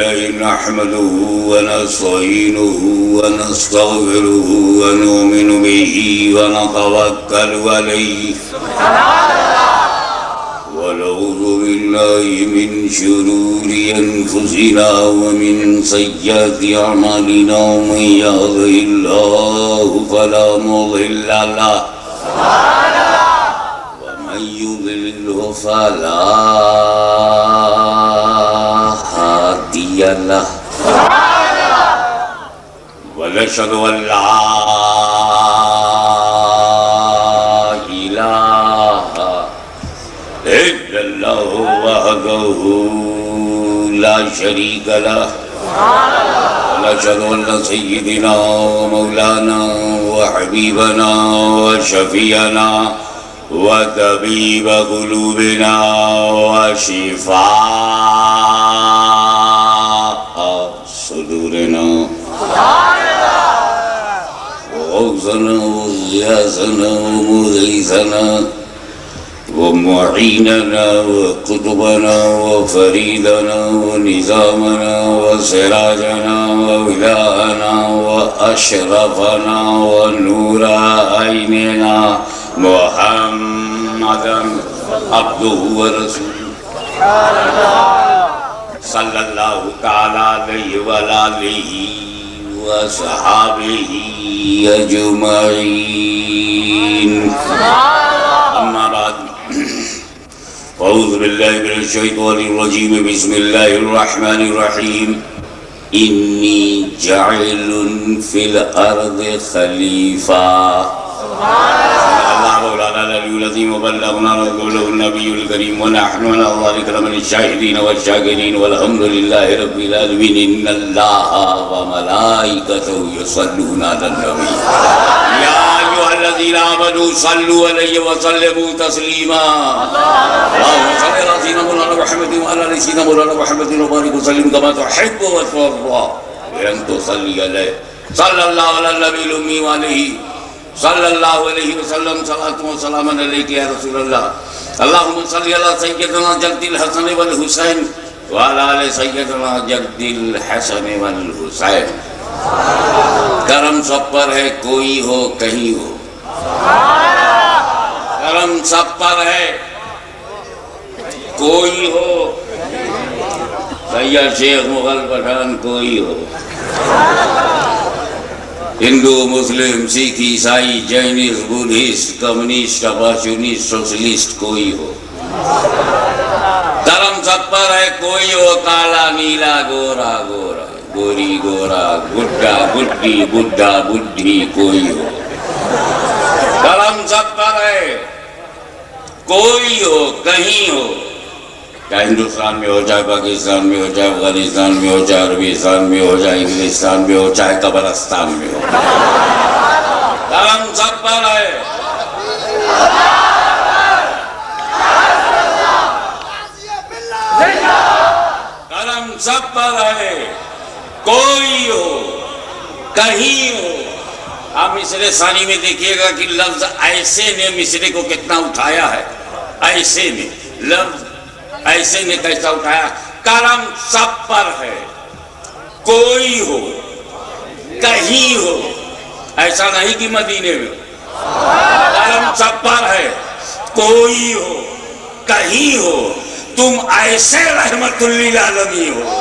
نحمده ونستعينه ونستغفره ونؤمن به ونتوكل عليه ونعوذ بالله من شرور أنفسنا ومن سيئات أعمالنا من يهده الله فلا مضل له ومن يضلل فلا هادي له ونشهد أن لا إله إلا الله وحده لا شريك له ونشهد أن سيدنا ومولانا وحبيبنا وشفيعنا وطبيب قلوبنا وشفاء صدورنا وغوثنا وغياثنا ومغيثنا ومعيننا وقطبنا وفريدنا ونظامنا وسراجنا وإلهنا وأشرفنا ونور عيننا محمدا عبده ورسوله صلى الله تعالى عليه وعلى آله وصحابه أجمعين أما بعد أعوذ بالله من الشيطان الرجيم بسم الله الرحمن الرحيم إني جاعل في الأرض خليفة الله مولانا العلي العظيم وبلغنا رسوله النبي الكريم ونحن على ذلك لمن الشاهدين والشاكرين والحمد لله رب العالمين إن الله وملائكته يصلون على النبي يا أيها الذين آمنوا صلوا عليه وسلموا تسليما اللهم صل على سيدنا مولانا محمد وعلى آل سيدنا مولانا محمد وبارك وسلم كما تحب وترضى بأن تصلي عليه صلى الله على النبي الأمي وعليه صلی اللہ علیہ وسلم صلاۃ و سلام علیک یا رسول اللہ اللہم صلی علی سیدنا جد الحسن والحسین وعلی آل سیدنا جد الحسن والحسین کرم سب پر ہے کوئی ہو کہیں ہو کرم سب پر ہے کوئی ہو سید شیخ مغل پٹھان کوئی ہو ہندو مسلم سکھ عیسائی جینسٹ بدھسٹ کمیونسٹ ابارشنسٹ سوشلسٹ کوئی ہو دھرم سب پر ہے کوئی ہو کالا نیلا گورا گورا گوری گورا گڈا گڈی بڈھا بڈھی کوئی ہو دھرم سب پر ہے کوئی ہو کہیں ہو چاہے ہندوستان میں ہو چاہے پاکستان میں ہو چاہے افغانستان میں ہو چاہے عربستان میں ہو چاہے انگلستان میں ہو چاہے قبرستان میں ہو دھرم سب پر ہے دھرم سب پر ہے کوئی ہو کہیں ہو آپ مصرع ثانی میں دیکھیے گا کہ لفظ ایسے نے مصرع کو کتنا اٹھایا ہے ایسے نے لفظ ایسے نے کیسا اٹھایا کرم سب پر ہے کوئی ہو کہیں ہو ایسا نہیں کہ مدینے میں کرم سب پر ہے کوئی ہو کہیں ہو تم ایسے رحمت للعالمین ہو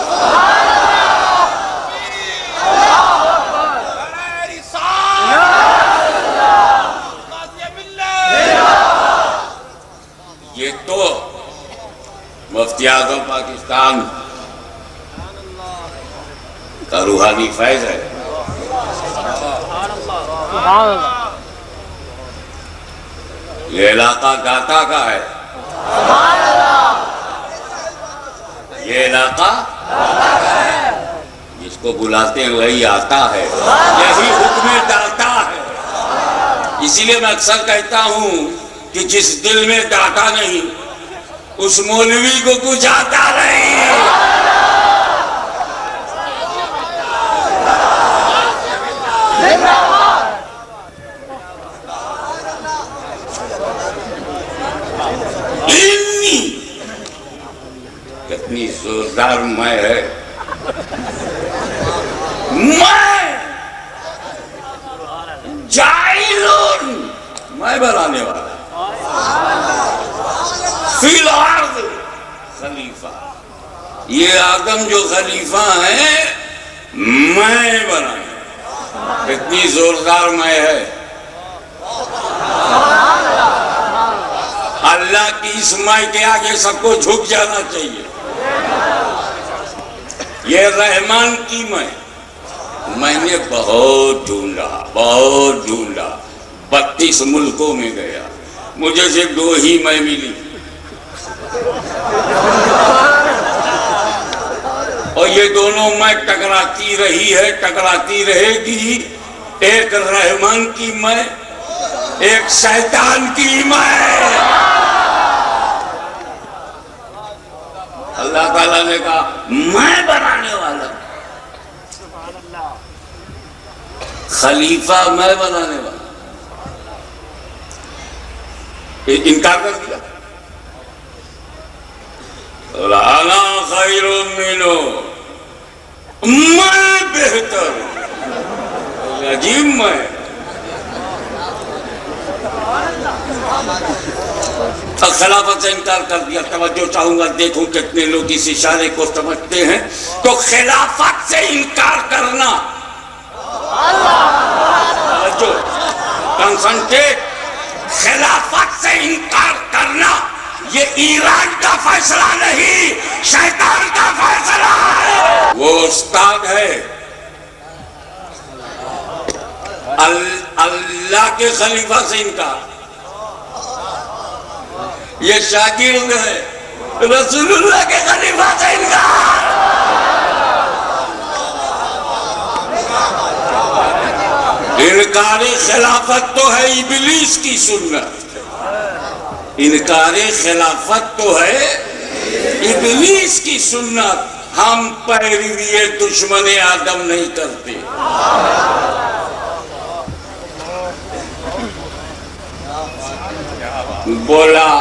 یہ تو مفتی اعظم پاکستان کا روحانی فیض ہے یہ علاقہ گاتا کا ہے یہ علاقہ جس کو بلاتے ہیں وہی آتا ہے یہی حکم داتا ہے اسی لیے میں اکثر کہتا ہوں کہ جس دل میں داتا نہیں اس مولوی کو کچھ آتا نہیں کتنی زوردار میں ہے میں جاہلون، میں بنانے والا، فی الارض خلیفہ، یہ آدم جو خلیفہ ہے میں بنایا، اتنی زوردار میں ہے۔ اللہ کی اس میں کے آگے سب کو جھک جانا چاہیے۔ یہ رحمان کی میں نے بہت ڈھونڈا، 32 ملکوں میں گیا، مجھے صرف 2 ہی میں ملی، اور یہ دونوں میں ٹکراتی رہی ہے، ٹکراتی رہے گی، ایک رحمان کی میں، ایک شیطان کی میں۔ اللہ تعالیٰ نے کہا میں بنانے والا، خلیفہ میں بنانے والا، انکار کر دیا۔ انا خیر منہ، میں بہتر ہوں، عجیب میں۔ خلافت سے انکار کر دیا۔ توجہ چاہوں گا، دیکھوں کتنے لوگ اس اشارے کو سمجھتے ہیں۔ تو خلافت سے انکار کرنا، توجہ، کنسنٹریٹ، خلافت سے انکار کرنا یہ ایران کا فیصلہ نہیں، شیطان کا فیصلہ ہے۔ وہ استاد ہے، اللہ کے خلیفہ سے انکار، یہ شاگرد ہے، رسول اللہ کے خلیفہ سے انکار۔ انکار خلافت تو ہے ابلیس کی سنت، انکار خلافت تو ہے ابلیس کی سنت، ہم پیروی دشمن آدم نہیں کرتے۔ بولا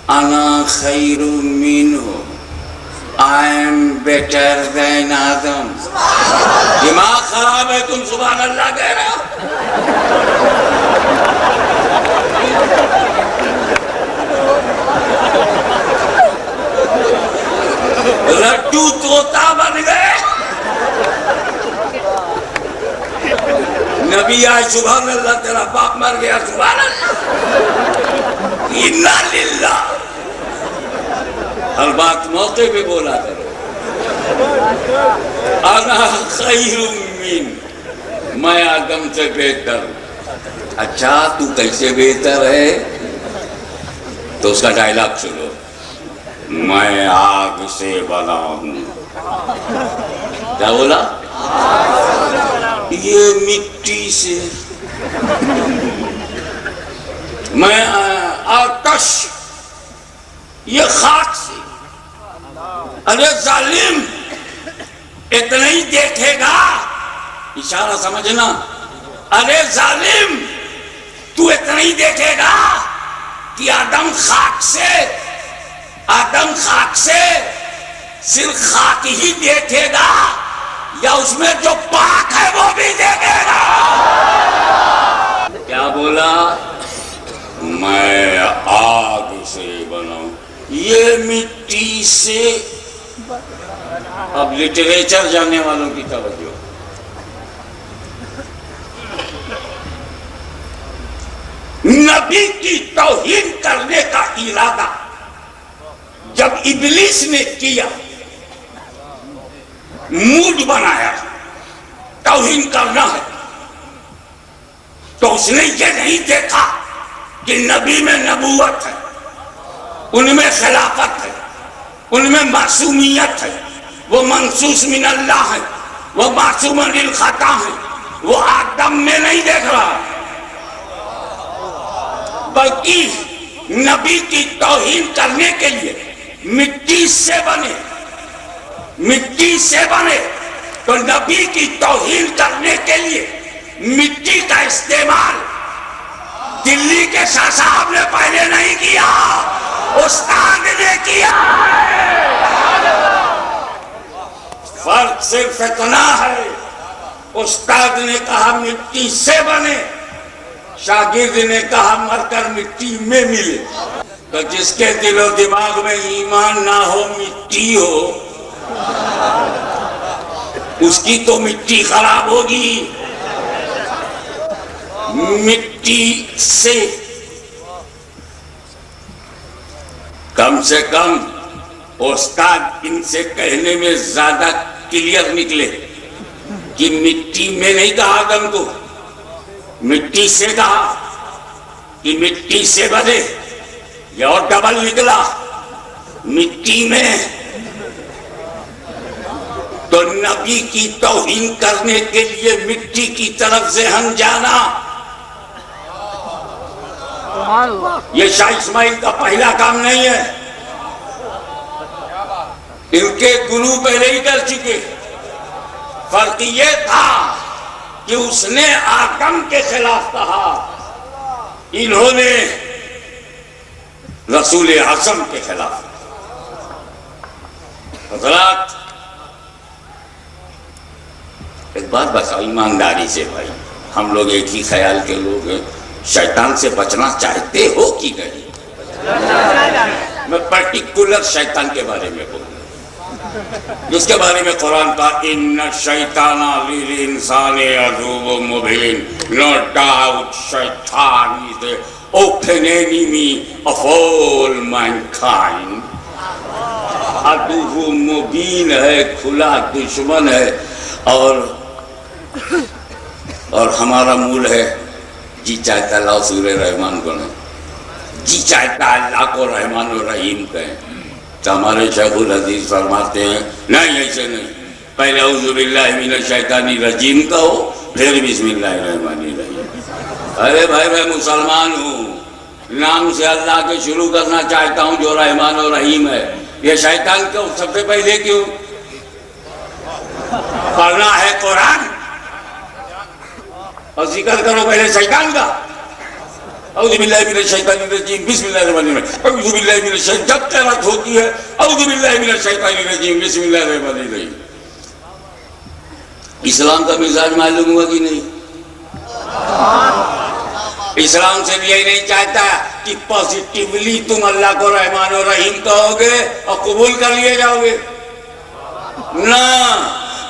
انا خیر منہ، I am better than آدم۔ دماغ خراب ہے، تم سبحان اللہ کہہ رہے ہو؟ لڈو طوطا بن گئے، نبی آئے سبحان اللہ، تیرا باپ مر گیا سبحان اللہ، انا للہ۔ ہر بات موقع پہ بولا کرو، انا خیر من، میں آدم سے بہتر ہوں۔ اچھا تو کیسے بہتر ہے؟ تو اس کا ڈائلاگ سنو، میں آگ سے بنا ہوں۔ کیا بولا؟ یہ مٹی سے، میں آتش، یہ خاک سے۔ ارے ظالم، اتنا ہی دیکھے گا، اشارہ سمجھنا، ارے ظالم تو اتنا ہی دیکھے گا کہ آدم خاک سے صرف خاک ہی دیکھے گا، یا اس میں جو پاک ہے وہ بھی دیکھے گا۔ کیا بولا؟ میں آگ سے بناؤں، یہ مٹی سے۔ اب لٹریچر جاننے والوں کی توجہ، نبی کی توہین کرنے کا ارادہ جب ابلیس نے کیا، موڈ بنایا توہین کرنا ہے، تو اس نے یہ نہیں دیکھا کہ نبی میں نبوت ہے، ان میں خلافت ہے، ان میں معصومیت ہے، وہ منصوص من اللہ ہے، وہ معصوم عن الخطا ہے، وہ آدم میں نہیں دیکھ رہا، بلکہ نبی کی توہین کرنے کے لیے مٹی سے بنے، تو نبی کی توہین کرنے کے لیے مٹی کا استعمال دلی کے شاہ صاحب نے پہلے نہیں کیا، استاد نے کیا۔ فرق صرف اتنا ہے، استاد نے کہا مٹی سے بنے، شاگرد نے کہا مر کر مٹی میں ملے۔ تو جس کے دل و دماغ میں ایمان نہ ہو، مٹی ہو، اس کی تو مٹی خراب ہوگی۔ مٹی سے کم سے کم استاد ان سے کہنے میں زیادہ کلیئر نکلے کہ مٹی میں نہیں کہا آدم کو، مٹی سے کہا کہ مٹی سے بنے، یہ اور ڈبل نکلا مٹی میں۔ تو نبی کی توہین کرنے کے لیے مٹی کی طرف ذہن جانا، یہ شاہ اسماعیل کا پہلا کام نہیں ہے، ان کے گرو پہلے ہی کر چکے۔ فرق یہ تھا کہ اس نے آدم کے خلاف کہا، انہوں نے رسول اعظم کے خلاف۔ حضرات ایک بات بتاؤ ایمانداری سے بھائی، ہم لوگ ایک ہی خیال کے لوگ ہیں، شیطان سے بچنا چاہتے ہو کہ نہیں؟ میں پرٹیکولر شیطان کے بارے میں بولوں جس کے بارے میں قرآن کا ان الشیطان للانسان عدو مبین، no doubt shaitan is the open enemy of all mankind۔ عدو مبین ہے، کھلا دشمن ہے، اور ہمارا مول ہے جی چاہتا اللہ سورہ رحمان کو نہیں، جی چاہتا اللہ کو رحمان و رحیم کہیں۔ تو ہمارے شیخ الحدیث فرماتے ہیں نہیں ایسے نہیں، پہلے اعوذ باللہ من الشیطان الرجیم کہو پھر بسم اللہ الرحمن الرحیم۔ ارے بھائی میں مسلمان ہوں، نام سے اللہ کے شروع کرنا چاہتا ہوں جو رحمان و رحیم ہے، یہ شیطان کو سب سے پہلے کیوں پڑھنا ہے قرآن اور ذکر کرو پہلے شیطان کا؟ اعوذ باللہ من الشیطان الرجیم بسم اللہ الرحمن الرحیم، اعوذ باللہ من الشیطان، جب قرأت ہوتی ہے اعوذ باللہ من الشیطان الرجیم بسم اللہ الرحمن الرحیم۔ اسلام کا مزاج معلوم ہوا کہ نہیں؟ اسلام سے یہ نہیں چاہتا کہ پازیٹیولی تم اللہ کو رحمان و رحیم کہو گے اور قبول کر لیے جاؤ گے، نہ،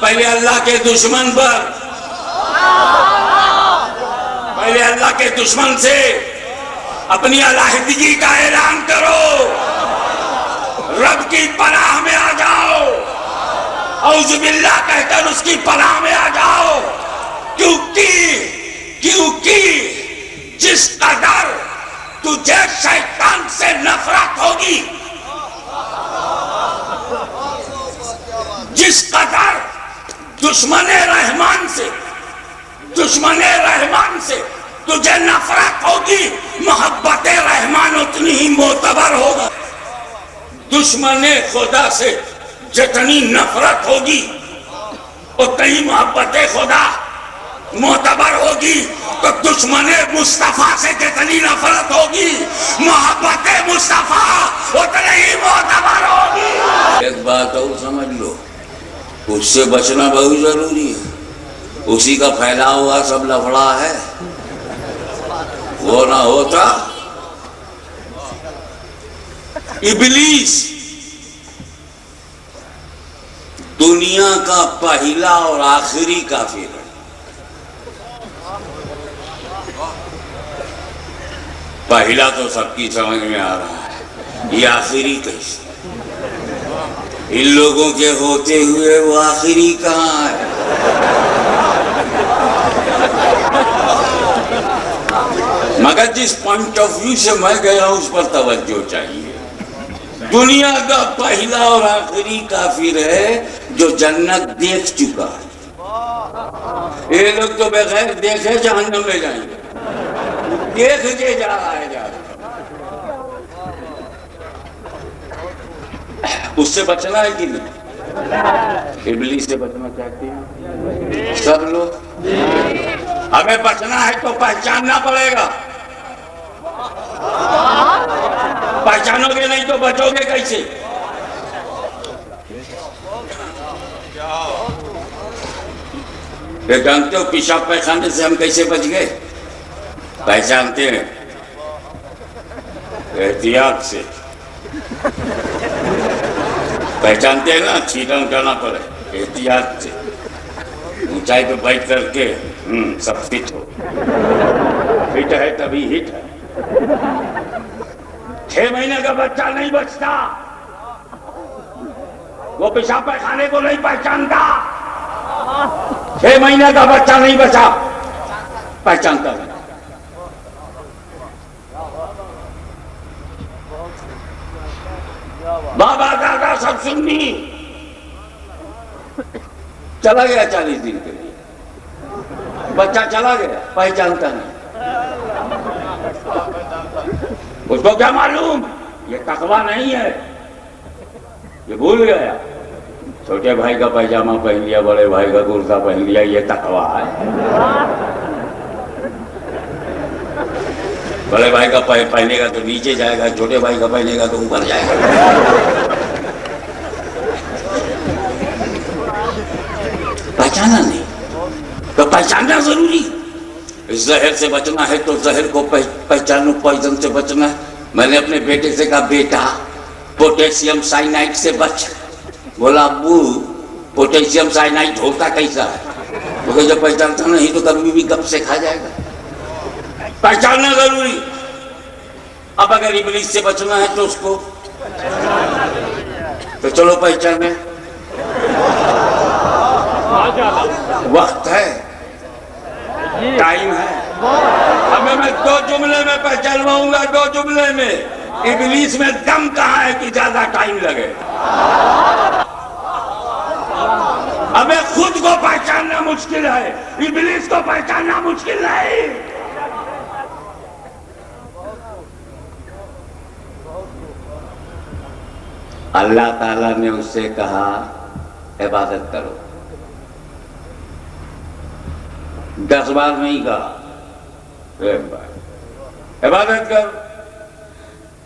پہلے اللہ کے دشمن پر، پہلے اللہ کے دشمن سے اپنی علیحدگی کا اعلان کرو، رب کی پناہ میں آ جاؤ، اعوذ باللہ کہہ کر اس کی پناہ میں آ جاؤ، کیونکہ جس قدر تجھے شیطان سے نفرت ہوگی، جس قدر دشمن رحمان سے تجھے نفرت ہوگی، محبت رحمان اتنی ہی معتبر ہوگی۔ دشمن خدا سے جتنی نفرت ہوگی اتنی محبت خدا معتبر ہوگی، تو دشمن مصطفیٰ سے جتنی نفرت ہوگی محبت مصطفیٰ اتنی ہی معتبر ہوگی۔ ایک بات اور سمجھ لو، اس سے بچنا بہت ضروری ہے، اسی کا پھیلا ہوا سب لفڑا ہے، وہ نہ ہوتا ابلیس دنیا کا پہلا اور آخری کافر ہے۔ پہلا تو سب کی سمجھ میں آ رہا ہے، یہ آخری کیسے؟ ان لوگوں کے ہوتے ہوئے وہ آخری کہاں ہے؟ مگر جس پوائنٹ آف ویو سے میں گیا ہوں اس پر توجہ چاہیے۔ دنیا کا پہلا اور آخری کافر ہے جو جنت دیکھ چکا ہے۔ یہ لوگ تو بغیر دیکھے جہنم میں جائیں گے، دیکھ کے جا رہا ہے جا رہا۔ اس سے بچنا ہے کہ نہیں؟ ابلیس سے بچنا چاہتے ہیں سب لوگ؟ ہمیں بچنا ہے تو پہچاننا پڑے گا، پہچانو گے نہیں تو بچو گے کیسے؟ یہ جانتے ہو پیشاب پیخانے سے ہم کیسے بچ گئے؟ پہچانتے ہیں؟ احتیاط سے پہچانتے ہیں نا، چھینٹا اٹھانا پڑے احتیاط سے، اونچائی پہ بیٹھ کر کے سب فٹ ہو، فٹ ہے تبھی ہٹ ہے۔ 6 مہینے کا بچہ نہیں بچتا، وہ پیشاب پیخانے کو نہیں پہچانتا۔ 6 مہینے کا بچہ نہیں بچا، پہچانتا نہیں۔ بابا دادا سب سنی، چلا گیا 40 دن کے لیے، بچہ چلا گیا، پہچانتا نہیں۔ اس کو کیا معلوم یہ تقویٰ نہیں ہے، یہ بھول گیا۔ چھوٹے بھائی کا پیجامہ پہن لیا، بڑے بھائی کا کرتا پہن لیا، یہ تقویٰ ہے۔ بڑے بھائی کا پہنے گا تو نیچے جائے گا، چھوٹے بھائی کا پہنے گا تو اوپر جائے گا۔ پہچانا نہیں تو پہچاننا ضروری۔ زہر سے بچنا ہے تو زہر کو پہچانو، پوائزن سے بچنا ہے۔ میں نے اپنے بیٹے سے کہا بیٹا پوٹیشیم سائنائڈ سے بچ۔ بولا ابو پوٹیشیم سائنائڈ ہوتا کیسا ہے؟ کیونکہ جب پہچانتا نہیں تو کبھی بھی گپ سے کھا جائے گا۔ پہچاننا ضروری۔ اب اگر ابلیس سے بچنا ہے تو اس کو تو چلو پہچانے، وقت ہے، ٹائم ہے۔ ہمیں میں 2 جملے میں پہچانواؤں گا، 2 جملے میں۔ ابلیس میں دم کہاں ہے کہ زیادہ ٹائم لگے؟ ہمیں خود کو پہچاننا مشکل ہے، ابلیس کو پہچاننا مشکل نہیں۔ اللہ تعالیٰ نے اس سے کہا عبادت کرو، 10 بار نہیں کہا، 1 بار عبادت کر۔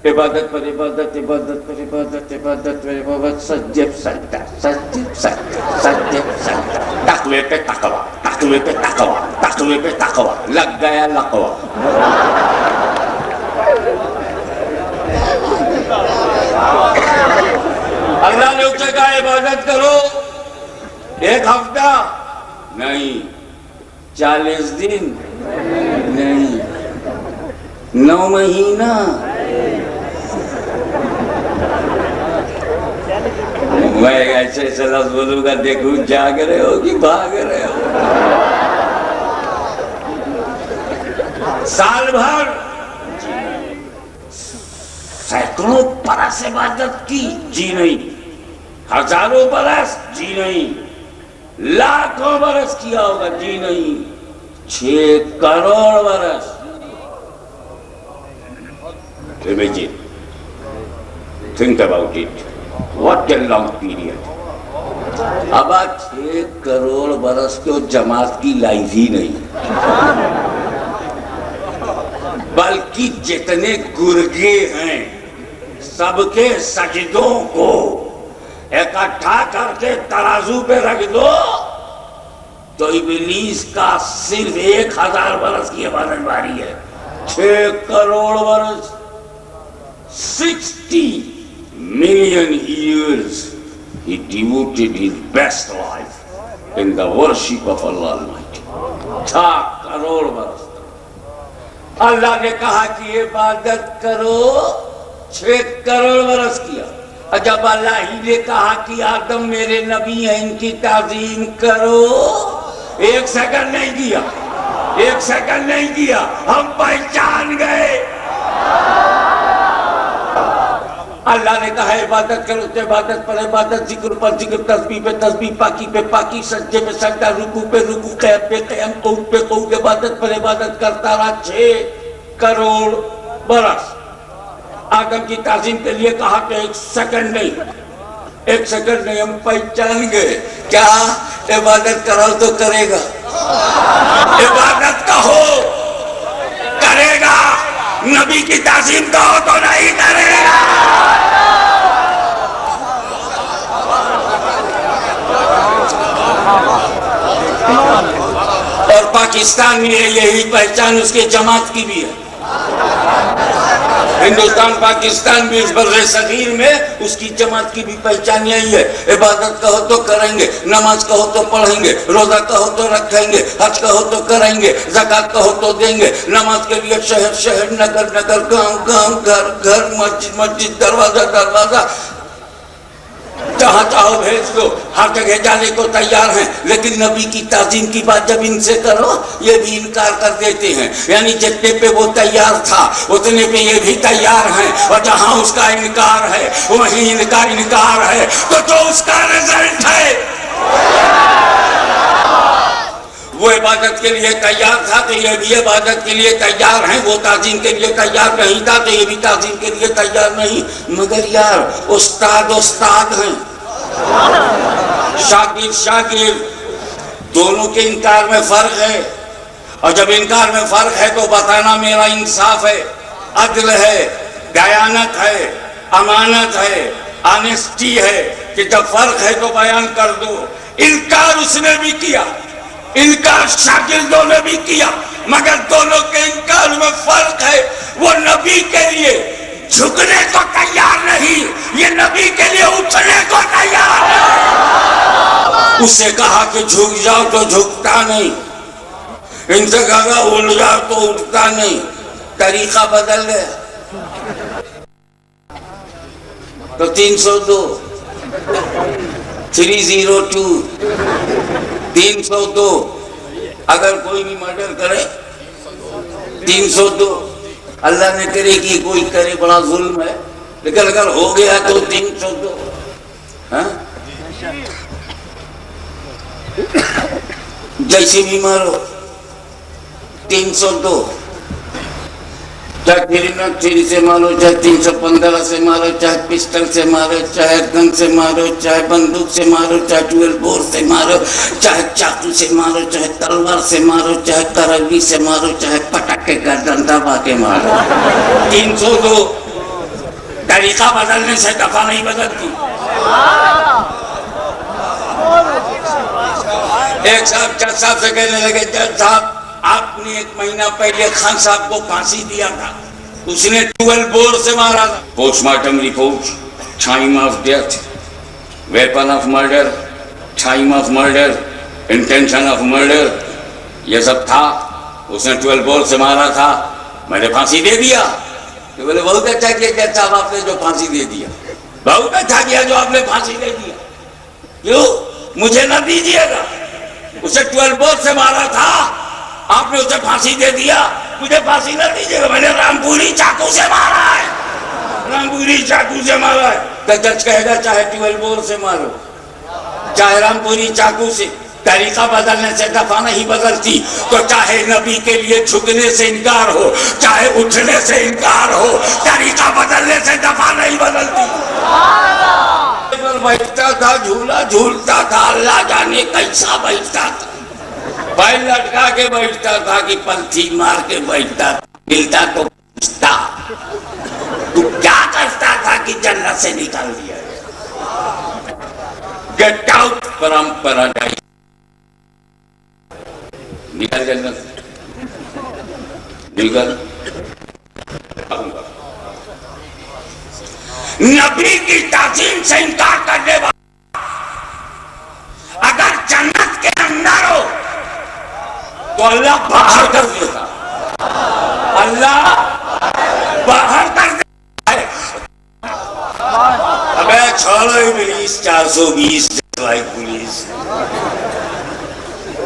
عبادت پر عبادت، عبادت پر عبادت، عبادت پر عبادت، سجد سجدہ، سجد سجدہ، سجد سجدہ، تقوی پہ تقوی، تقوی پہ تقوی، تقوی پہ تقوی، لگ گیا لقوہ۔ اللہ نے اس سے کہا عبادت کرو، 1 ہفتہ نہیں، 40 دن نہیں، 9 مہینہ۔ میں ایسے ایسے لفظ بولوں گا، دیکھو جاگ رہے ہو کہ بھاگ رہے ہو۔ سال بھر سینکڑوں برس عبادت کی، جی نہیں، ہزاروں برس، جی نہیں، لاکھوں برس کیا ہوگا، جی نہیں، 6 کروڑ برس۔ Imagine, think about it, what a long period۔ اب 6 کروڑ برس کے جماعت کی لائف ہی نہیں، بلکہ جتنے گرگے ہیں سب کے سجدوں کو اکٹھا کر کے ترازو پہ رکھ دو تو ابلیس کا صرف 1000 برس کی عبادت باری ہے۔ 6 کروڑ برس، 60 million years he devoted his best life in the worship of Allah Almighty۔ 6 crore برس اللہ نے کہا کہ عبادت کرو، 6 کروڑ برس کیا۔ جب اللہ ہی نے کہا کہ آدم میرے نبی ہیں، ان کی تعظیم کرو، 1 سیکنڈ نہیں کیا، 1 سیکنڈ نہیں کیا، ہم پہچان گئے۔ اللہ نے کہا عبادت کرو تو عبادت پر عبادت، ذکر پر ذکر، تسبیح پہ تسبیح، پاکی پہ پاکی، سجدے پہ سجدہ، رکوع پہ رکوع، قیام پہ قیام، قعود پہ قعود، عبادت پر عبادت کرتا رہا 6 کروڑ برس۔ آدم کی تعظیم کے لیے کہا کہ 1 سیکنڈ نہیں، 1 سیکنڈ نہیں، ہم پہچان گئے۔ کیا عبادت کرو تو کرے گا، عبادت کہو کرے گا، نبی کی تعظیم کہو تو نہیں کرے گا۔ پہچان نہیں ہے، یہی پہچان اس کے جماعت کی بھی ہے۔ ہندوستان پاکستان بھی اس بر صغیر میں اس کی جماعت کی بھی پہچان یہی ہے۔ عبادت کہو تو کریں گے، نماز کہو تو پڑھیں گے، روزہ کہو تو رکھیں گے، حج کہو تو کریں گے، زکوٰۃ کہو تو دیں گے۔ نماز کے لیے شہر شہر، نگر نگر، گاؤں گاؤں، گھر گھر، مسجد مسجد، دروازہ دروازہ، جہاں چاہو بھیج دو، ہر جگہ جانے کو تیار ہیں۔ لیکن نبی کی تعظیم کی بات جب ان سے کرو یہ بھی انکار کر دیتے ہیں، یعنی جتنے پہ وہ تیار تھا اتنے پہ یہ بھی تیار ہیں، اور جہاں اس کا انکار ہے وہیں ان کا انکار ہے، تو جو اس کا رزلٹ ہے وہ عبادت کے لیے تیار تھا تو یہ بھی عبادت کے لیے تیار ہیں، وہ تعظیم کے لیے تیار نہیں تھا تو یہ بھی تعظیم کے لیے تیار نہیں۔ مگر یار استاد استاد ہیں، شاگرد شاگرد، دونوں کے انکار میں فرق ہے، اور جب انکار میں فرق ہے تو بتانا میرا انصاف ہے، عدل ہے، دیانت ہے، امانت ہے، آنیسٹی ہے کہ جب فرق ہے تو بیان کر دو۔ انکار اس نے بھی کیا، انکار شاگردوں نے بھی کیا، مگر دونوں کے انکار میں فرق ہے۔ وہ نبی کے لیے جھکنے کو تیار نہیں، یہ نبی کے لیے اٹھنے کو تیار ہے۔ اس سے کہا کہ جھک جاؤ تو جھکتا نہیں، ان سے کہا اٹھ جاؤ تو اٹھتا نہیں، طریقہ بدل گیا۔ تو 302 302 302 اگر کوئی بھی مرڈر کرے 302، اللہ نے کرے کہ کوئی کرے بڑا ظلم ہے، لیکن اگر ہو گیا تو 302۔ جیسے بھی مارو 302، چاہے 303 سے مارو، چاہے 315 سے مارو، چاہے پسٹل سے مارو، چاہے گن سے مارو، چاہے بندوق سے مارو، چاہے 12 بور سے مارو، چاہے چاقو سے مارو، چاہے تلوار سے مارو، چاہے تروی سے مارو، چاہے پٹک کے گردن دبا کے مارو۔ 302 طریقہ بدلنے سے دفعہ نہیں بدلتی۔ ایک صاحب جج صاحب سے کہنے لگے، جج صاحب آپ نے 1 مہینہ پہلے خان صاحب کو پھانسی دیا تھا، اس نے 12 بور سے مارا تھا۔ Post mortem report, time of death, weapon of murder, time of murder, intention of murder, یہ سب تھا، اس نے 12 بور سے مارا تھا، میں نے پھانسی دے دیا۔ تو بولے بہت اچھا کیا جج صاحب آپ نے جو پھانسی دے دیا، بہت اچھا کیا جو آپ نے پھانسی دے دیا، کیوں مجھے نہ دیجیے گا؟ اسے 12 بور سے مارا تھا، آپ نے اسے پھانسی دے دیا، مجھے پھانسی نہ دیجیے گا، میں نے رامپوری چاقو سے مارا ہے، رامپوری چاقو سے مارا ہے۔ تو جج کہے گا چاہے 12 بور سے مارو، چاہے رامپوری چاقو سے، طریقہ بدلنے سے دفعہ نہیں بدلتی۔ تو چاہے نبی کے لیے جھکنے سے انکار ہو، چاہے اٹھنے سے انکار ہو، طریقہ بدلنے سے دفعہ نہیں بدلتی۔ بیٹھتا تھا، جھولا جھولتا تھا، اللہ جانے کیسا بیٹھتا تھا، پیر لٹکا کے بیٹھتا تھا کہ پنتھی مار کے بیٹھتا تھا، ملتا تو پوچھتا تو کیا کرتا تھا کہ جنت سے نکال دیا۔ گیٹ آؤٹ فرام پیراڈائز، نکل جنت سے، نکل۔ نبی کی تعظیم سے انکار کرنے والا اگر جنت کے اندر ہو تو اللہ باہر کر دیتا، اللہ باہر کر دیتا ہے۔ ابے چھوڑو ابلیس، 420 پولیس،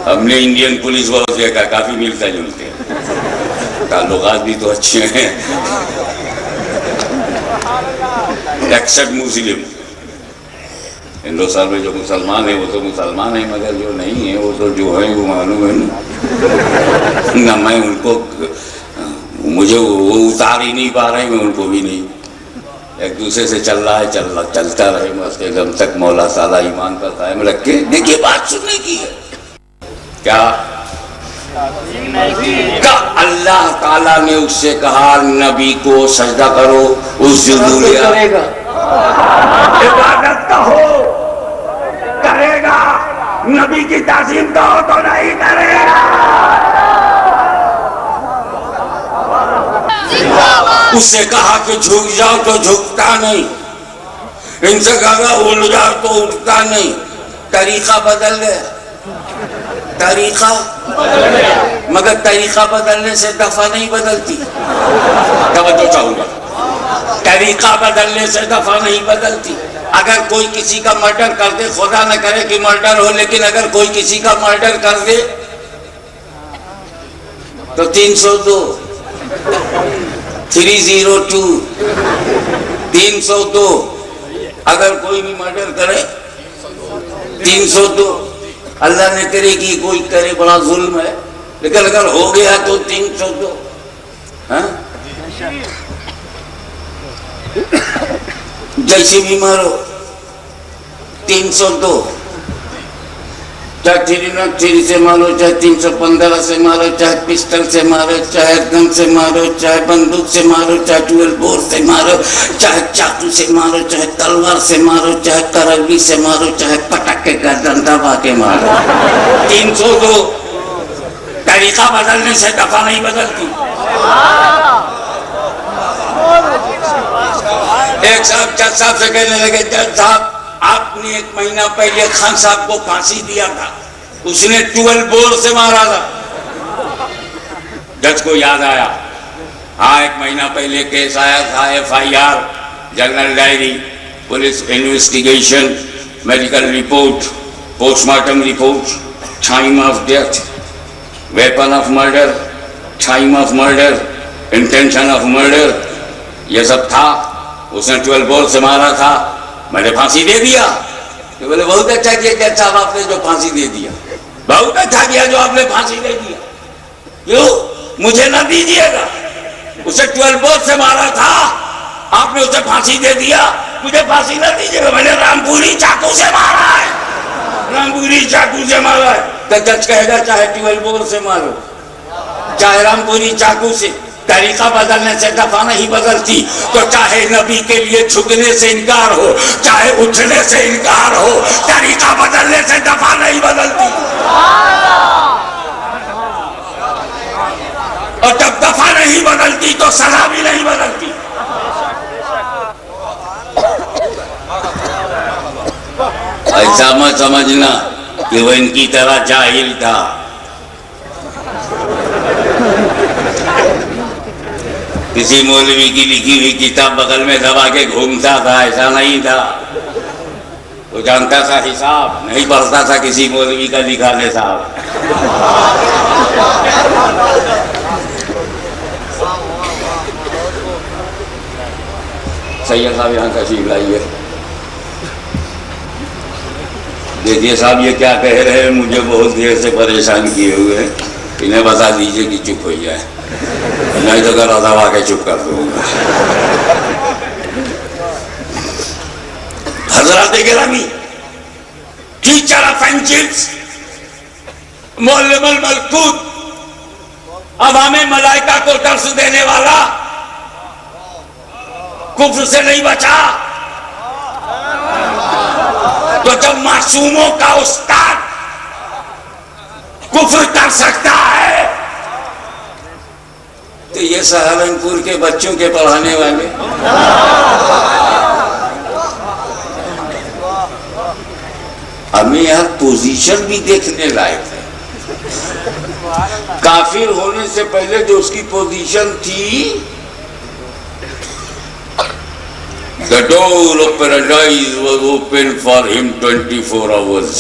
ہم نے انڈین پولیس بہت دیکھا، کافی ملتا جلتے ہیں، تعلقات بھی تو اچھے ہیں، ایکسپٹ مسلم۔ ہندوستان میں جو مسلمان ہیں وہ تو مسلمان ہیں، مگر جو نہیں ہیں وہ تو جو ہیں وہ معلوم ہے نہ میں ان کو، مجھے وہ اتار ہی نہیں پا رہے، میں ان کو بھی نہیں۔ ایک دوسرے سے چل رہا ہے، چلتا رہے بس کہ جب تک مولا تعالیٰ ایمان پر قائم رکھے۔ دیکھیے بات سننے کی ہے کیا، اللہ تعالیٰ نے اس سے کہا نبی کو سجدہ کرو، اس جدو لیا کرے گا، عبادت کہو کرے گا، نبی کی تعظیم کہو تو نہیں کرے گا۔ اس سے کہا کہ جھک جاؤ تو جھکتا نہیں، ان سے کہا اٹھ جاؤ تو اٹھتا نہیں. طریقہ بدل گیا، طریقہ مگر طریقہ بدلنے سے دفعہ نہیں بدلتی. توجہ چاہوں گا، طریقہ بدلنے سے دفعہ نہیں بدلتی. اگر کوئی کسی کا مرڈر کر دے، خدا نہ کرے کہ مرڈر ہو، لیکن اگر کوئی کسی کا مرڈر کر دے تو 302 302 302. اگر کوئی بھی مرڈر کرے 302. اللہ نے کرے کہ کوئی کرے بڑا ظلم ہے، لیکن اگر ہو گیا تو 302. جیسے بھی مارو 302. چاہے 303 سے مارو، چاہے 315 سے مارو، چاہے پسٹل سے مارو، چاہے گن سے مارو، چاہے بندوق سے مارو، چاہے 12 بور سے مارو، چاہے چاقو سے مارو، چاہے تلوار سے مارو، چاہے کرگی سے مارو، چاہے پٹک کے گردن دبا کے مارو. 302. طریقہ بدلنے سے دفعہ نہیں بدلتی. ایک صاحب جج صاحب سے کہنے لگے، جج صاحب آپ نے 1 مہینہ پہلے خان صاحب کو پھانسی دیا تھا، اس نے 12 بور سے مارا تھا. جج کو یاد آیا، ہاں 1 مہینہ پہلے کیس آیا تھا، FIR، general diary, police investigation, medical report, post mortem report, time of death, weapon of murder, time of murder, intention of murder, یہ سب تھا. اس نے 12 بور سے مارا تھا، میں نے پھانسی دے دیا. کہ بولے بہت اچھا کیا جج صاحب آپ نے جو پھانسی دے دیا، بہت اچھا کیا جو آپ نے پھانسی دے دیا. کیوں؟ مجھے نہ دیجیے گا. اسے 12 بور سے مارا تھا، آپ نے اسے پھانسی دے دیا، مجھے پھانسی نہ دیجیے گا. میں نے رامپوری چاقو سے مارا ہے، رامپوری چاقو سے مارا ہے. تو جج کہے گا چاہے 12 بور سے مارو، چاہے رامپوری چاقو سے، طریقہ بدلنے سے دفعہ نہیں بدلتی. تو چاہے نبی کے لیے جھکنے سے انکار ہو، چاہے اٹھنے سے انکار ہو، طریقہ بدلنے سے دفعہ نہیں بدلتی. اور جب دفعہ نہیں بدلتی تو سزا بھی نہیں بدلتی. ایسا مت سمجھنا کہ وہ ان کی طرح جاہل تھا. کسی مولوی کی لکھی ہوئی کتاب بغل میں دبا کے گھومتا تھا، ایسا نہیں تھا. وہ جانتا تھا حساب، نہیں پڑھتا تھا کسی مولوی کا لکھا نصاب. سید صاحب یہاں تشریف لائیے. دیکھیے صاحب یہ کیا کہہ رہے ہیں، مجھے بہت دیر سے پریشان کیے ہوئے ہیں. انہیں بتا دیجئے کہ چپ ہو جائے، نہیں تو ذرا دبا کے چپ کر دوں گا. حضرات گرامی، ٹیچر آف اینجلز، معلم الملکوت، عوام ملائکہ کو درس دینے والا، کفر سے نہیں بچا. تو جب معصوموں کا استاد کفر کر سکتا ہے تو یہ سہارنپور کے بچوں کے پڑھانے والے. ہمیں یہاں پوزیشن بھی دیکھنے لائق ہے. کافر ہونے سے پہلے جو اس کی پوزیشن تھی، the door of paradise was open for him 24 hours.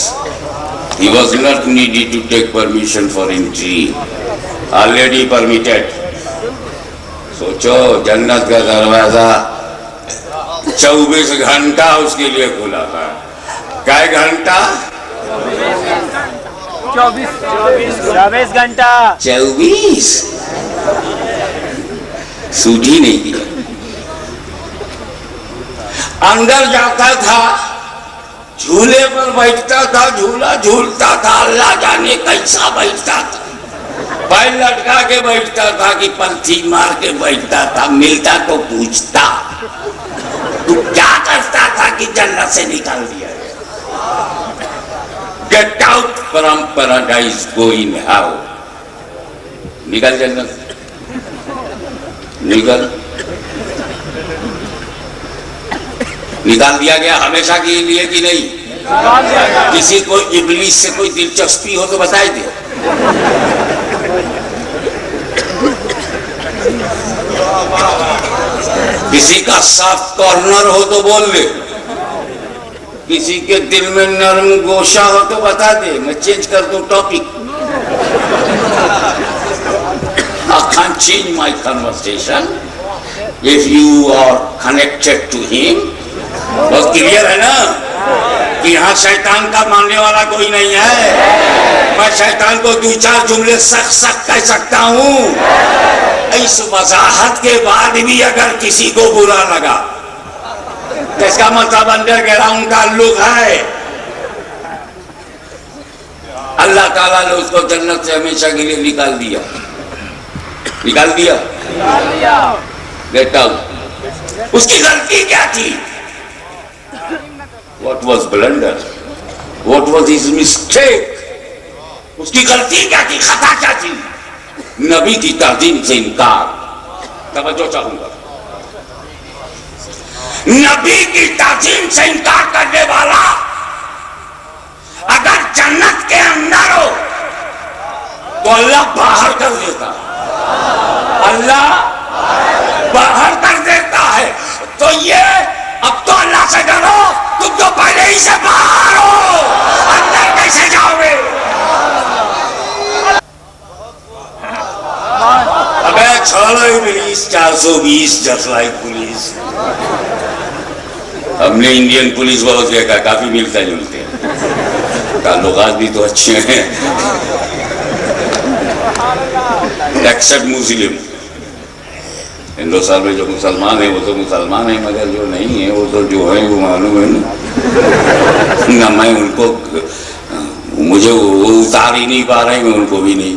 He was not needed to take permission for entry. Already permitted. سوچو جنت کا دروازہ 24 گھنٹہ اس کے لیے کھلا تھا. کیا گھنٹہ؟ 24 گھنٹہ. 24 سوٹ ہی نہیں دیا. اندر جاتا تھا، جھولے پر بیٹھتا تھا، جھولا جھولتا تھا، اللہ جانے کیسا بیٹھتا تھا. پیر لٹکا کے بیٹھتا تھا کہ پنتھی مار کے بیٹھتا تھا. ملتا تو پوچھتا تو کیا کرتا تھا کہ جنت سے نکال دیا گیا. Get out from paradise, go in hell. نکل جنت، نکل. نکال دیا گیا ہمیشہ کے لیے کہ نہیں؟ کسی کو ابلیس سے کوئی دلچسپی ہو تو بتائی دے. کسی کا سافٹ کارنر ہو تو بول دے, کسی کے دل میں نرم گوشہ ہو تو بتا دے, میں چینج کر دوں topic. I can't change my conversation if you are connected to him. بہت کلیئر ہے نا کہ یہاں شیطان کا ماننے والا کوئی نہیں ہے. میں شیطان کو دو چار جملے سخت سخت کہہ سکتا ہوں. اس وضاحت کے بعد بھی اگر کسی کو برا لگا تو اس کا مطلب انڈر گراؤنڈ تعلق ہے. اللہ تعالیٰ نے اس کو جنت سے ہمیشہ کے لیے نکال دیا. نکال دیا. Get out. اس کی غلطی کیا تھی؟ What was blunder? What was his mistake? اس کی غلطی کیا تھی؟ خطا کیا تھی؟ نبی کی تعظیم سے انکار. توجہ چاہوں گا. نبی کی تعظیم سے انکار کرنے والا اگر جنت کے اندر ہو تو اللہ باہر کر دیتا. اللہ باہر کر دیتا ہے. تو یہ اب تو اللہ سے ڈرو, تم تو پہلے ہی سے باہر ہو, اندر کیسے جاؤ گے؟ ابے چھوڑو ابلیس, 420 just like پولیس. ہم نے انڈین پولیس بہت دیکھا, کافی ملتا جلتے ہیں, تعلقات بھی تو اچھے ہیں. ایکسپٹ مسلم. ہندوستان میں جو مسلمان ہیں وہ تو مسلمان ہیں, مگر جو نہیں ہیں وہ تو جو ہیں وہ معلوم ہے نا. نہ میں ان کو, مجھے وہ اتار ہی نہیں پا رہے, میں ان کو بھی نہیں.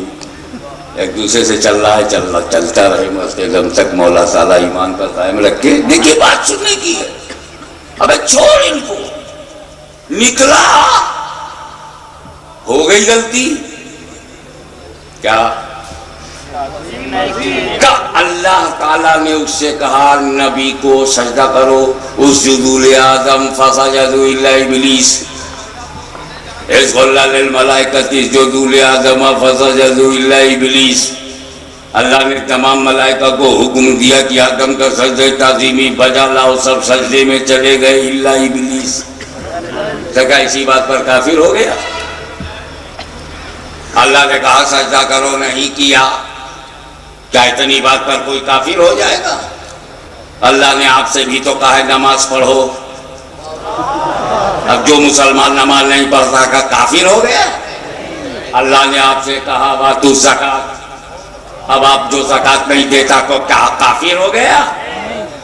ایک دوسرے سے چل رہا ہے, چلتا رہے مستے دم تک مولا تعالیٰ ایمان پر قائم رکھے. دیکھیے بات سننے کی ہے. ابے چھوڑ ان کو. نکلا, ہو گئی غلطی کیا؟ اللہ تعالیٰ نے اس سے کہا نبی کو سجدہ کرو, اسجدوا لآدم فسجدوا الا ابلیس. اذ قلنا للملائکۃ اسجدوا لآدم فسجدوا الا ابلیس. اللہ نے تمام ملائکہ کو حکم دیا کہ آدم کا سجدہ تعظیمی بجا لاؤ, سب سجدے میں چلے گئے الا ابلیس. کیا اسی بات پر کافر ہو گیا؟ اللہ نے کہا سجدہ کرو, نہیں کیا. کیا اتنی بات پر کوئی کافر ہو جائے گا؟ اللہ نے آپ سے بھی تو کہا ہے نماز پڑھو. اب جو مسلمان نماز نہیں پڑھتا کا کافر ہو گیا؟ اللہ نے آپ سے کہا واتو الزکات, اب آپ جو زکات نہیں دیتا کو کیا کافر ہو گیا؟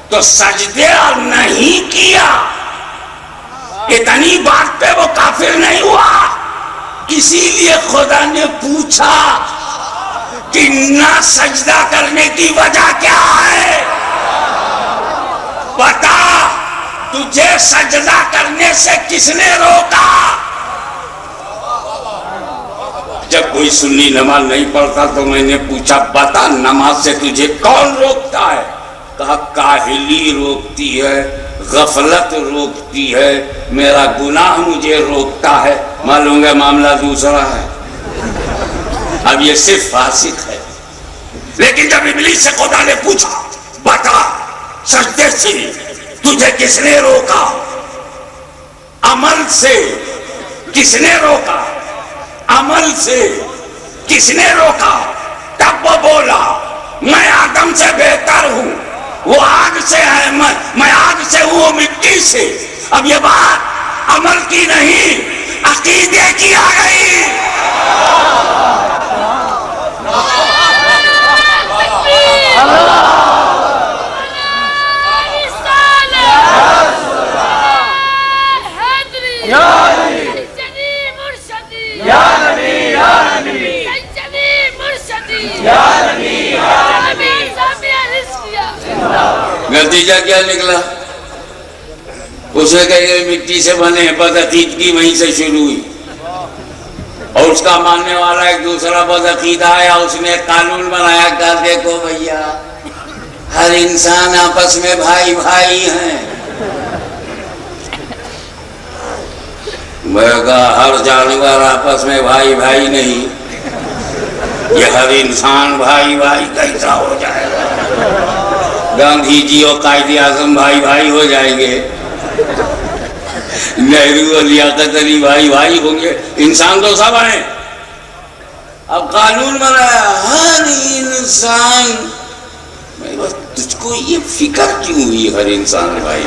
تو سجدے نہیں کیا, اتنی بات پہ وہ کافر نہیں ہوا. اسی لیے خدا نے پوچھا کہ نہ سجدہ کرنے کی وجہ کیا ہے؟ بتا, تجھے سجدہ کرنے سے کس نے روکا؟ جب کوئی سنی نماز نہیں پڑھتا تو میں نے پوچھا بتا نماز سے تجھے کون روکتا ہے؟ کہا کاہلی روکتی ہے, غفلت روکتی ہے, میرا گناہ مجھے روکتا ہے. معلوم ہے معاملہ دوسرا ہے. اب یہ صرف فاسق ہے. لیکن جب ابلیس سے خدا نے پوچھا بتا سجدے سے تجھے کس نے روکا, عمل سے کس نے روکا, عمل سے کس نے روکا؟ تب وہ بولا میں آدم سے بہتر ہوں, وہ آگ سے ہے, میں آگ سے ہوں, وہ مٹی سے. اب یہ بات عمل کی نہیں عقیدے کی آ گئی. نتیجہ کیا نکلا؟ اسے کہ مٹی سے بنے, بدعقیدگی وہیں سے شروع ہوئی. اور اس کا ماننے والا ایک دوسرا بدعقیدہ آیا, اس نے قانون بنایا کہ دیکھو بھیا ہر انسان آپس میں بھائی بھائی ہیں, میں کہا ہر جانور آپس میں بھائی بھائی نہیں، یہ ہر انسان بھائی بھائی کیسا ہو جائے گا؟ گاندھی جی اور قائد اعظم بھائی بھائی ہو جائیں گے، نہرو اور لیاقت علی بھائی بھائی ہوں گے؟ انسان تو سب ہیں۔ اب قانون بنایا ہر انسان، میں بس تجھ کو یہ فکر کیوں ہوئی ہر انسان بھائی؟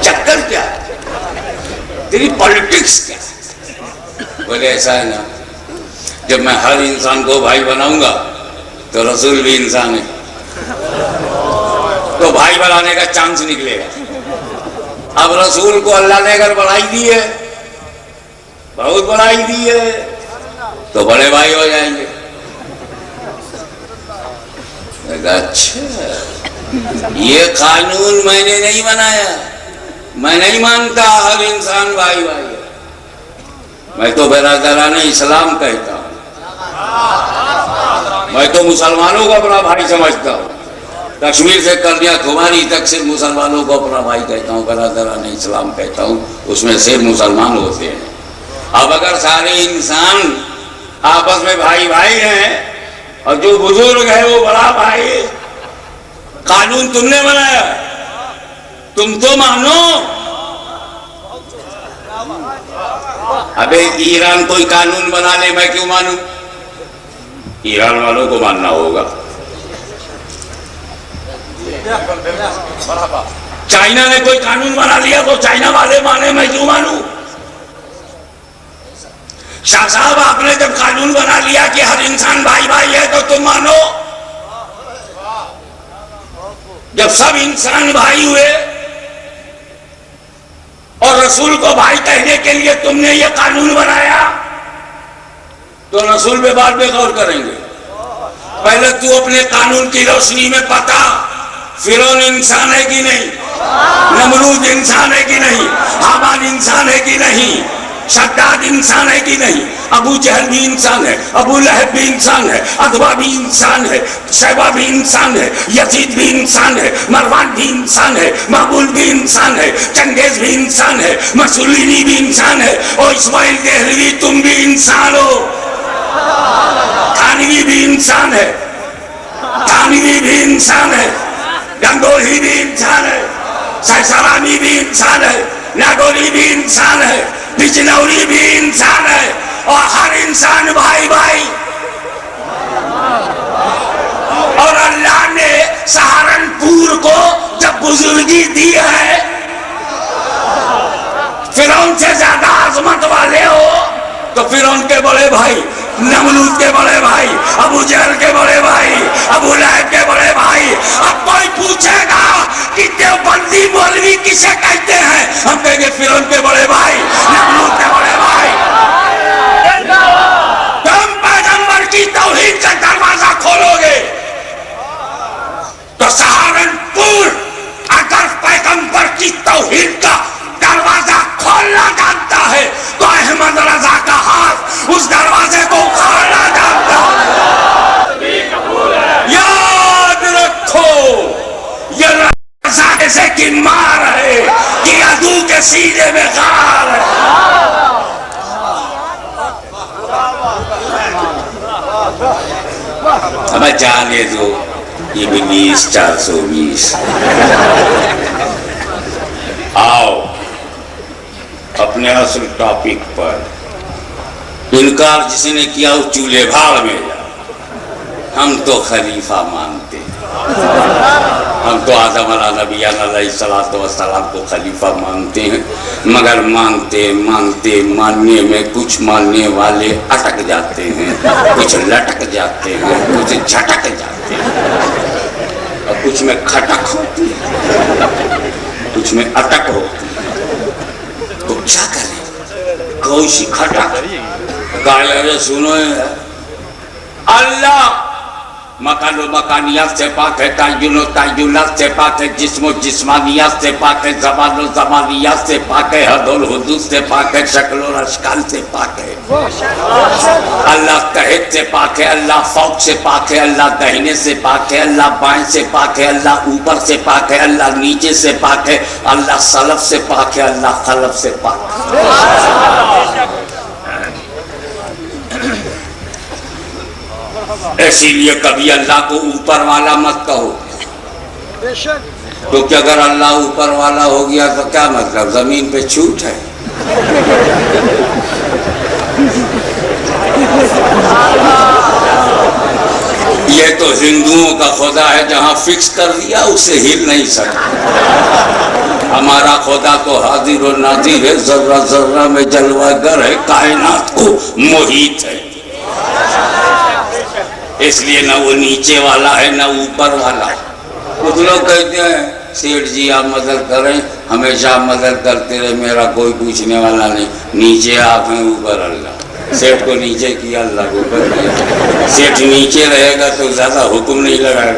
چکر کیا ہے تیری پالیٹکس کیا ہے؟ بولے ایسا ہے نا، جب میں ہر انسان کو بھائی بناؤں گا تو رسول بھی انسان ہے، تو بھائی بنانے کا چانس نکلے گا۔ اب رسول کو اللہ نے اگر بڑھائی دی ہے، بہت بڑھائی دی ہے، تو بڑے بھائی ہو جائیں گے۔ اچھا، یہ قانون میں نے نہیں بنایا، میں نہیں مانتا ہر انسان بھائی بھائی ہے، میں تو برادران اسلام کہتا ہوں، میں تو مسلمانوں کو اپنا بھائی سمجھتا ہوں، کشمیر سے کنیا کماری تک صرف مسلمانوں کو اپنا بھائی کہتا ہوں، برادران اسلام کہتا ہوں، اس میں صرف مسلمان ہوتے ہیں۔ اب اگر سارے انسان آپس میں بھائی بھائی ہیں اور جو بزرگ ہے وہ بڑا بھائی ہے، قانون تم نے بنایا، تم تو مانو۔ ابے ایران کوئی قانون بنا لے میں کیوں مانوں؟ ایران والوں کو ماننا ہوگا۔ چائنا نے کوئی قانون بنا لیا تو چائنا والے مانے، میں کیوں مانوں؟ شاہ صاحب آپ نے جب قانون بنا لیا کہ ہر انسان بھائی بھائی ہے تو تم مانو؟ جب سب انسان بھائی ہوئے اور رسول کو بھائی کہنے کے لیے تم نے یہ قانون بنایا تو رسول پہ بعد میں غور کریں گے۔ پہلے تو اپنے قانون کی روشنی میں بتا، فرعون انسان ہے کہ نہیں؟ نمرود انسان ہے کہ نہیں؟ حامان انسان ہے کہ نہیں؟ شداد انسان ہے کہ نہیں؟ ابو جہل بھی انسان ہے، ابو لہب بھی انسان ہے، ادوا بھی انسان ہے، شیبہ بھی انسان ہے، یزید بھی انسان ہے، مروان بھی انسان ہے، مقبول بھی انسان ہے، چنگیز بھی انسان ہے، مسولینی بھی انسان ہے، اور اسماعیل دہلوی تم بھی انسان ہو، تھانوی بھی انسان ہے، تھانوی بھی انسان ہے، گنگوہی بھی انسان ہے، سیسرامی بھی انسان ہے، ناگوری بھی انسان ہے، بجنوری بھی انسان ہے، اور ہر انسان بھائی بھائی۔ اور اللہ نے سہارنپور کو جب بزرگی دی ہے، فرعون سے زیادہ عظمت والے ہو تو فرعون کے بڑے بھائی، نمرود کے بڑے بھائی، ابو جہل کے بڑے بھائی، ابو لہب کے بڑے بھائی۔ اب کوئی پوچھے گا کہ دیوبندی مولوی کسے کہتے ہیں، ہم کہیں گے فرعون کے بڑے بھائی، نمرود کے بڑے بھائی۔ تم پیغمبر کی توحید کا دروازہ کھولو گے تو سہارنپور اگر پیغمبر کی توحید کا دروازہ کھولنا جانتا ہے تو احمد رضا کا ہاتھ اس دروازے کو کھولنا جانتا ہے۔ یاد رکھو یہ رضا ایسے کی مار ہے کہ عدو کے سینے میں غار ہے۔ ہمیں جانے دو ابلیس 420۔ آؤ اپنے اصل ٹاپک پر۔ انکار جس نے کیا اس چولہے بھاڑ میں جا۔ ہم تو خلیفہ مانتے ہیں، ہم تو آدم علیہ الصلوۃ والسلام کو خلیفہ مانتے ہیں، مگر مانتے مانتے ماننے میں کچھ ماننے والے اٹک جاتے ہیں، کچھ لٹک جاتے ہیں، کچھ جھٹک جاتے ہیں، اور کچھ میں کھٹک ہوتی ہے، کچھ میں اٹک ہوتی ہے۔ تو کیا کریں؟ کوئی سی کھٹک کہا سنو، اللہ مکان و مکانیات سے پاک ہے، تعین و تعینات سے پاک ہے، جسم و جسمانیات سے پاک ہے، زبان و زبانیات سے پاک ہے، حد و حدود سے پاک ہے، شکل اور اشکال سے پاک ہے۔ اللہ تحت سے پاک ہے، اللہ فوق سے پاک ہے، اللہ دہنے سے پاک ہے، اللہ بائیں سے پاک ہے، اللہ اوپر سے پاک ہے، اللہ نیچے سے پاک ہے، اللہ سلف سے پاک ہے، اللہ خلف سے پاک ہے۔ اسی لیے کبھی اللہ کو اوپر والا مت کہو، تو کہ اگر اللہ اوپر والا ہو گیا تو کیا مطلب، زمین پہ چھوٹ ہے۔ یہ تو ہندوؤں کا خدا ہے، جہاں فکس کر دیا اسے ہل نہیں سکتا۔ ہمارا خدا تو حاضر و ناظر ہے، ذرہ ذرہ میں جلوہ گر ہے، کائنات کو محیط ہے۔ اس لیے نہ وہ نیچے والا ہے نہ اوپر والا۔ کچھ لوگ کہتے ہیں سیٹھ جی آپ مدد کریں، ہمیشہ مدد کرتے رہے، میرا کوئی پوچھنے والا نہیں، نیچے آپ ہیں اوپر اللہ۔ سیٹھ کو نیچے کیا، اللہ کو اوپر کیا۔ سیٹھ نیچے رہے گا تو زیادہ حکم نہیں لگائے،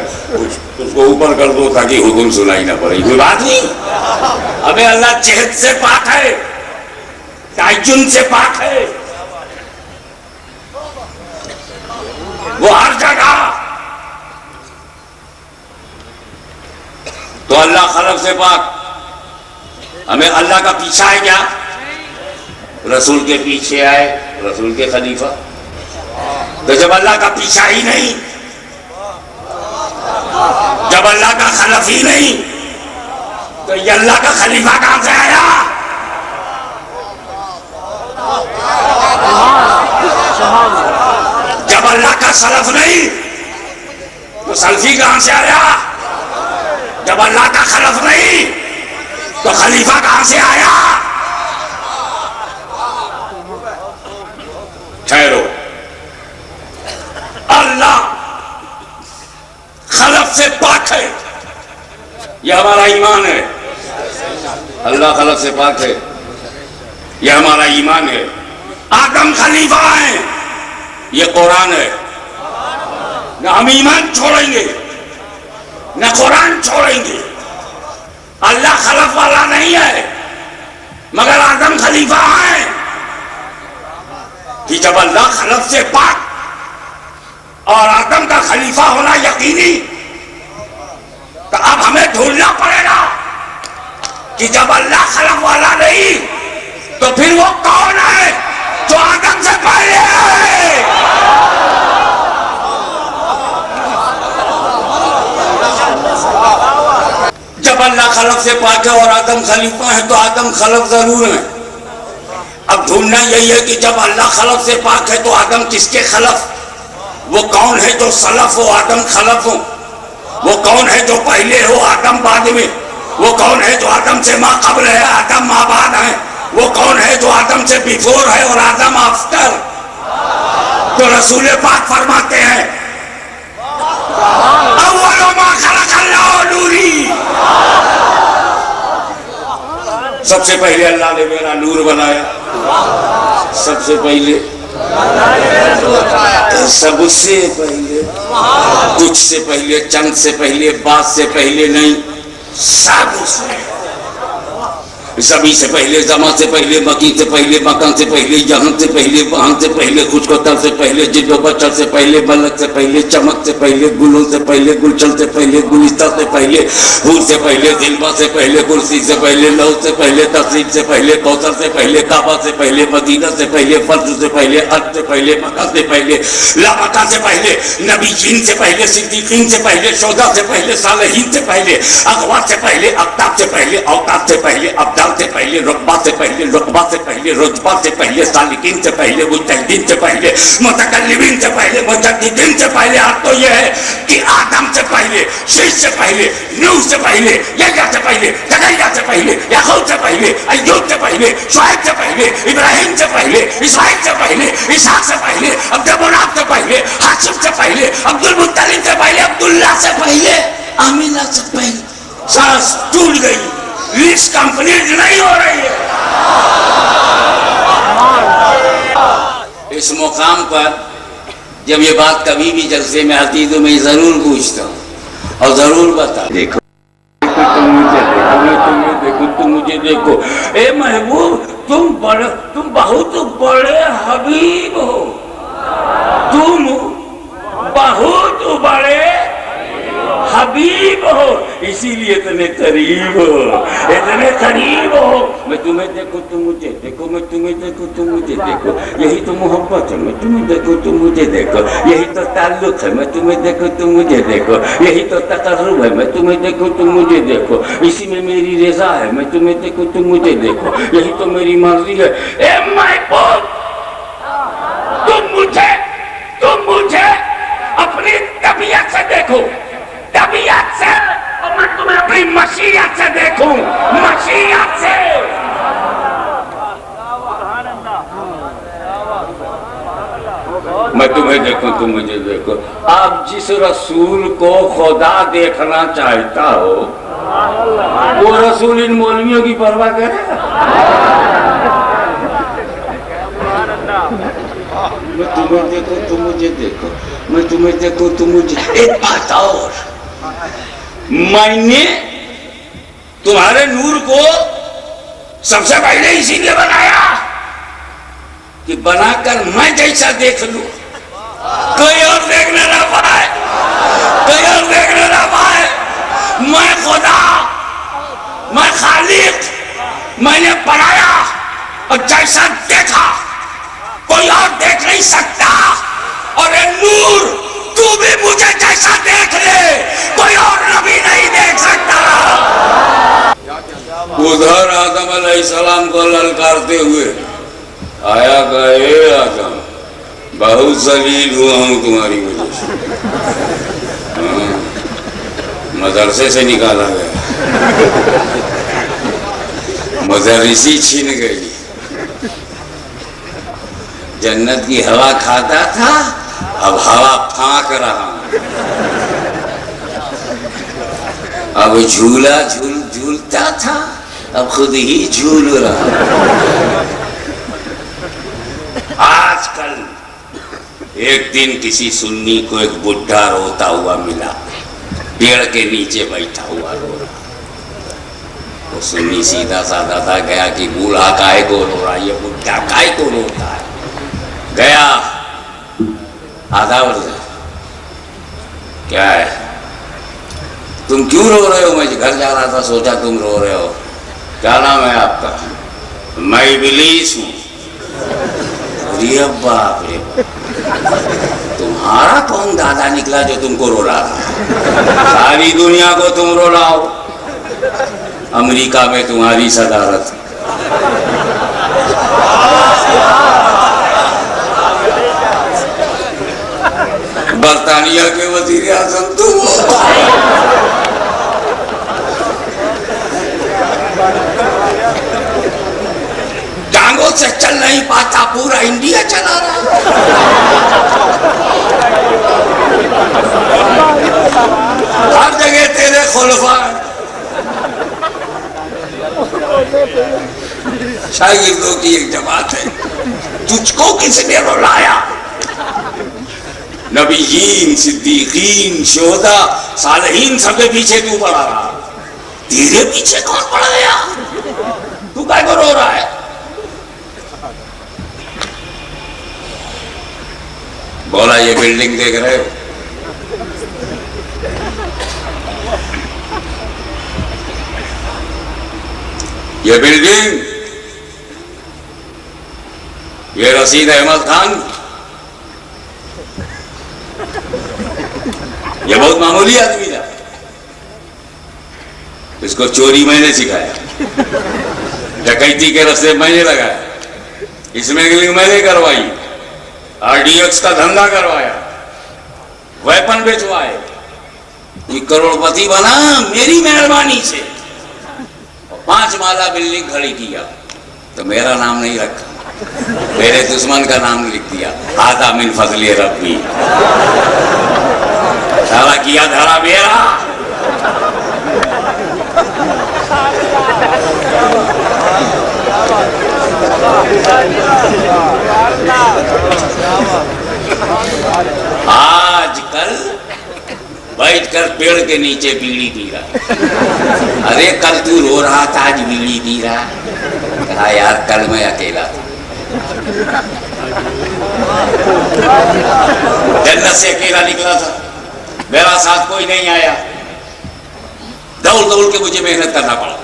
اس کو اوپر کر دو تاکہ حکم سنائی نہ پڑے، کوئی بات نہیں۔ ابے اللہ جہد سے پاک ہے، تعین سے پاک ہے، وہ ہر جگہ۔ تو اللہ خلق سے پاک، ہمیں اللہ کا پیچھا ہے کیا؟ رسول کے پیچھے آئے، رسول کے خلیفہ۔ تو جب اللہ کا پیچھا ہی نہیں، جب اللہ کا خلف ہی نہیں، تو یہ اللہ کا خلیفہ کہاں سے آیا؟ جب اللہ کا سلف نہیں تو سلفی کہاں سے آیا؟ جب اللہ کا خلف نہیں تو خلیفہ کہاں سے آیا؟ ٹھہرو، اللہ خلف سے پاک ہے، یہ ہمارا ایمان ہے۔ اللہ خلف سے پاک ہے، یہ ہمارا ایمان ہے۔ آدم خلیفہ ہیں، یہ قرآن ہے۔ نہ ہم ایمان چھوڑیں گے نہ قرآن چھوڑیں گے۔ اللہ خلف والا نہیں ہے، مگر آدم خلیفہ ہیں کہ جب اللہ خلف سے پاک اور آدم کا خلیفہ ہونا یقینی، تو اب ہمیں ڈھونڈنا پڑے گا کہ جب اللہ خلف والا نہیں تو پھر وہ کون ہے جو آدم سے پہلے ہے؟ جب اللہ خلق سے پاک ہے اور آدم خلیفہ ہے تو آدم خلق ضرور ہے۔ اب ڈھونڈنا یہی ہے کہ جب اللہ خلق سے پاک ہے تو آدم کس کے خلف؟ وہ کون ہے جو سلف ہو آدم خلف ہو؟ وہ کون ہے جو پہلے ہو آدم بعد میں؟ وہ کون ہے جو آدم سے ما قبل ہے آدم ما بعد ہے؟ وہ کون ہے جو آدم سے بیفور ہے اور آدم آفٹر؟ تو رسول پاک فرماتے ہیں اول ما خلق اللہ نوری، سب سے پہلے اللہ نے میرا نور بنایا، سب سے پہلے، سب سے پہلے، کچھ سے پہلے، چند سے پہلے، بات سے پہلے نہیں، سب سے، زمین سے پہلے، زمان سے پہلے، مکین سے پہلے، مکان سے پہلے، جہان سے پہلے، وہاں سے پہلے، خوش کوتر سے پہلے، جد و بچر سے پہلے، ملک سے پہلے، چمک سے پہلے، گلوں سے پہلے، گلچن سے پہلے، گلستہ سے پہلے، حور سے پہلے، ذلبہ سے پہلے، کرسی سے پہلے، لو سے پہلے، تصریف سے پہلے، کوثر سے پہلے، کعبہ سے پہلے، مدینہ سے پہلے، فرض سے پہلے، عرض سے پہلے، مکہ سے پہلے، لامکہ سے پہلے، نبیین سے پہلے، صدیقین سے پہلے، شہداء سے پہلے، صالحین سے پہلے، اغوار سے پہلے، اقطاب سے پہلے، اوقات سے پہلے، ابدال سے پہلے، رقبہ سے پہلے، رقبہ سے پہلے، رتبہ سے پہلے، سالکین سے پہلے، مجتہدین سے پہلے، متکلمین سے پہلے، مجددین سے پہلے۔ اب تو یہ ہے کہ آدم سے پہلے، شیش سے پہلے، نوح سے پہلے، یحییٰ سے پہلے، زکریا سے پہلے، یعقوب سے پہلے، ایوب سے پہلے، شعیب سے پہلے، ابراہیم سے پہلے، اسماعیل سے پہلے، اسحاق سے پہلے، عبدالمناف سے پہلے، ہاشم سے پہلے، عبدالمطلب سے پہلے، عبداللہ سے پہلے، آمینہ سے پہلے۔ سانس ٹوٹ گئی، لسٹ کمپلیٹ نہیں ہو رہی ہے۔ اس مقام پر جب یہ بات کبھی بھی جلسے میں آتی تو میں ضرور پوچھتا ہوں اور ضرور بتا دیکھو تم مجھے دیکھو اے محبوب تم بہت بڑے حبیب ہو تم بہت بڑے حبیب ہو اسی لیے اتنے قریب ہو میں تمہیں دیکھو تم مجھے دیکھو میں تمہیں دیکھو تم مجھے دیکھو یہی تو محبت ہے میں تمہیں دیکھو تم مجھے دیکھو یہی تو تعلق ہے میں تمہیں دیکھو تم مجھے دیکھو یہی تو تقرب ہے میں تمہیں دیکھو تم مجھے دیکھو اسی میں میری رضا ہے میں تمہیں دیکھو تم مجھے دیکھو یہی تو میری مرضی ہے اے محبوب تم مجھے اپنی طبیعت سے دیکھو طبیعت سے اور میں تمہیں اپنی مشیت سے دیکھوں مشیت سے میں تمہیں دیکھوں تم مجھے دیکھو آپ جس رسول کو خدا دیکھنا چاہتا ہو وہ رسول ان مولویوں کی پرواہ کرے میں تمہیں دیکھو تم مجھے دیکھو میں تمہیں دیکھو تم مجھے ایک بات اور میں نے تمہارے نور کو سب سے پہلے اسی لیے بنایا کہ بنا کر میں جیسا دیکھ لوں کوئی اور دیکھنے نہ پائے میں خدا میں خالق میں نے بنایا اور جیسا دیکھا کوئی اور دیکھ نہیں سکتا اور اے نور تو بھی مجھے جیسا دیکھ لے کوئی اور نبی نہیں دیکھ سکتا ادھر آدم علیہ السلام کو للکارتے ہوئے آیا کہ اے آدم بہت ذلیل ہوا ہوں تمہاری وجہ سے مدرسے سے نکالا گیا مدرسی چھین گئی جنت کی ہوا کھاتا تھا اب ہوا پھانک رہا اب جھولا جھولتا تھا اب خود ہی جھول رہا آج کل ایک دن کسی سنی کو ایک بڈھا روتا ہوا ملا پیڑ کے نیچے بیٹھا ہوا رو رہا وہ سنی سیدھا سادہ تھا گیا کہ بوڑھا کائے کو رو رہا یہ بڈھا کائے کو روتا ہے گیا آدھا ورزہ کیا ہے تم کیوں رو رہے ہو میں گھر جا رہا تھا سوچا تم رو رہے ہو کیا نام ہے آپ کا میں ابلیس ہوں باپ رے تمہارا کون دادا نکلا جو تم کو رو رہا تھا ساری دنیا کو تم رو لاؤ امریکہ میں تمہاری صدارت برطانیہ کے وزیر اعظم تم ٹانگوں سے چل نہیں پاتا پورا انڈیا چلا رہا ہر جگہ تیرے خلفاء شاگردوں کی ایک جماعت ہے تجھ کو کس نے رلایا نبیین صدیقین شہداء صالحین سب کے پیچھے تو پڑا رہا تیرے پیچھے کون پڑا گیا تو کائے کو رو رہا ہے بولا یہ بلڈنگ دیکھ رہے ہو یہ بلڈنگ یہ رشید احمد خان یہ بہت معمولی آدمی تھا اس کو چوری میں نے سکھایا ڈکیتی کے رستے میں نے لگایا اسمیگلنگ میں نے کروائی RDX کا دھندا کروایا ویپن بیچوائے یہ کروڑ پتی بنا میری مہربانی سے 5 مالا بلڈنگ کھڑی کیا تو میرا نام نہیں رکھا میرے دشمن کا نام لکھ دیا آدھا من فضل ربی سارا کیا دھڑا میرا آج کل بیٹھ کر پیڑ کے نیچے بیڑی پی رہا. ارے کل تو رو رہا تھا آج بیڑی پی رہا. کہا یار کل میں اکیلا تھا, جنت سے اکیلا نکلا تھا, میرا ساتھ کوئی نہیں آیا, دوڑ دوڑ کے مجھے محنت کرنا پڑا.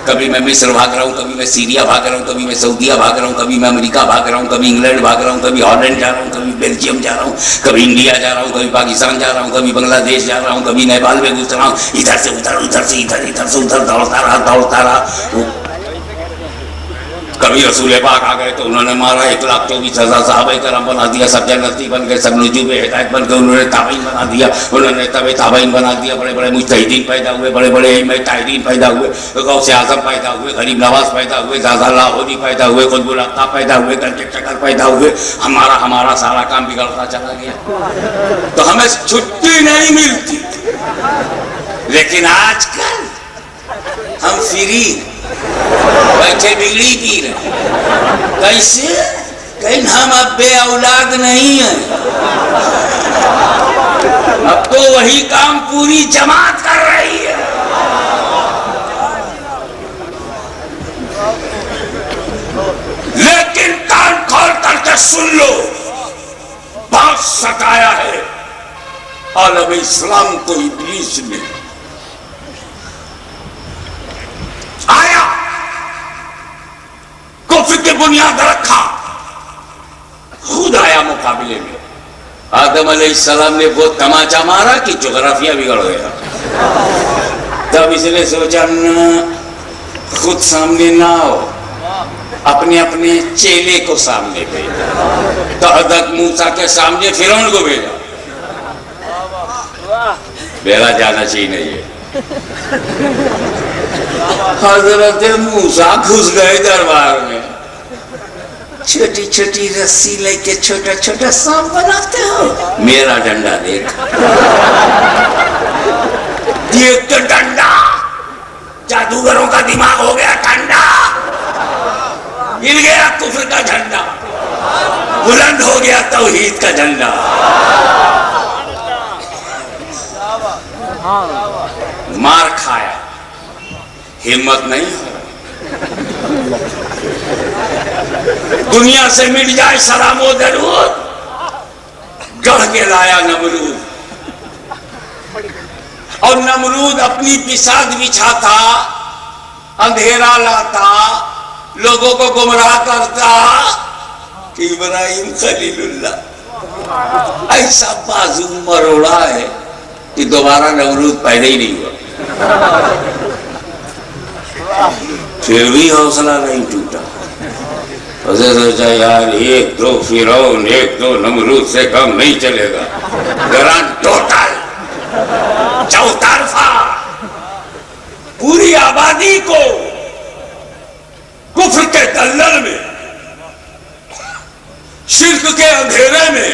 کبھی میں مصر بھاگ رہا ہوں, کبھی میں سیریا بھاگ رہا ہوں, کبھی میں سعودیہ بھاگ رہا ہوں, کبھی میں امریکہ بھاگ رہا ہوں, کبھی انگلینڈ بھاگ رہا ہوں, کبھی ہالینڈ جا رہا ہوں, کبھی بیلجیم جا رہا ہوں, کبھی انڈیا جا رہا ہوں, کبھی پاکستان جا رہا ہوں, کبھی بنگلہ دیش جا رہا ہوں, کبھی نیپال میں گزر رہا ہوں. ادھر سے ادھر, ادھر سے ادھر, ادھر سے ادھر دوڑتا رہا. کبھی رسول پاک آ گئے تو انہوں نے مارا, 1,24,000 صحابہ کرام بنا دیا, سب جنتی بن گئے, سب نجوم ہدایت بن گئے. انہوں نے تابعین بنا دیا, انہوں نے تابعین بنا دیا. بڑے بڑے مجتہدین پیدا ہوئے, بڑے بڑے ائمہ طاہرین پیدا ہوئے, غوث اعظم پیدا ہوئے, غریب نواز پیدا ہوئے, زازا لاہوری پیدا ہوئے, قطب الاقطاب پیدا ہوئے, گنج چکر پیدا ہوئے. ہمارا سارا کام بگڑتا چلا گیا. تو ہمیں چھٹی نہیں ملتی. لیکن آج کل ہم فری بیٹھے بیڑی پی رہے. کیسے؟ کہ ہم اب بے اولاد نہیں ہیں, اب تو وہی کام پوری جماعت کر رہی ہے. لیکن کان کھول کر کے سن لو, بہت ستایا ہے عالم اسلام کو ابلیس نے. آیا کفر کی بنیاد رکھا, خود آیا مقابلے میں. آدم علیہ السلام نے وہ تماچا مارا کہ جغرافیہ بگڑ گیا. تب اس نے سوچا خود سامنے نہ ہو, اپنے اپنے چیلے کو سامنے بھیجا. تو حضرت موسیٰ کے سامنے فرعون کو بھیجا. میرا جانا چاہیے نہیں ہے. حضرت موسیٰ گھس گئے دربار میں. چھوٹی چھوٹی رسی لے کے چھوٹا چھوٹا سانپ بناتے ہو, میرا ڈنڈا دیکھ. دیکھ کے ڈنڈا, جادوگروں کا دماغ ہو گیا ٹھنڈا. ہل گیا کفر کا جھنڈا, بلند ہو گیا توحید کا جھنڈا. مار کھایا, ہمت نہیں ہو. دنیا سے مٹ جائے سلام و درود, گڑھ کے لایا نمرود. اور نمرود اپنی بساط بچھاتا, اندھیرا لاتا, لوگوں کو گمراہ کرتا. کہ ابراہیم خلیل اللہ ایسا بازو مروڑا ہے کہ دوبارہ نمرود پیدا ہی نہیں ہوا. پھر بھی حوصلہ نہیں ٹوٹا. سوچا یار ایک دو فرعون, ایک دو نمرود سے کم نہیں چلے گا. گرانڈ ٹوٹل, چوطرفہ, پوری آبادی کو کفر کے دلدل میں, شرک کے اندھیرے میں,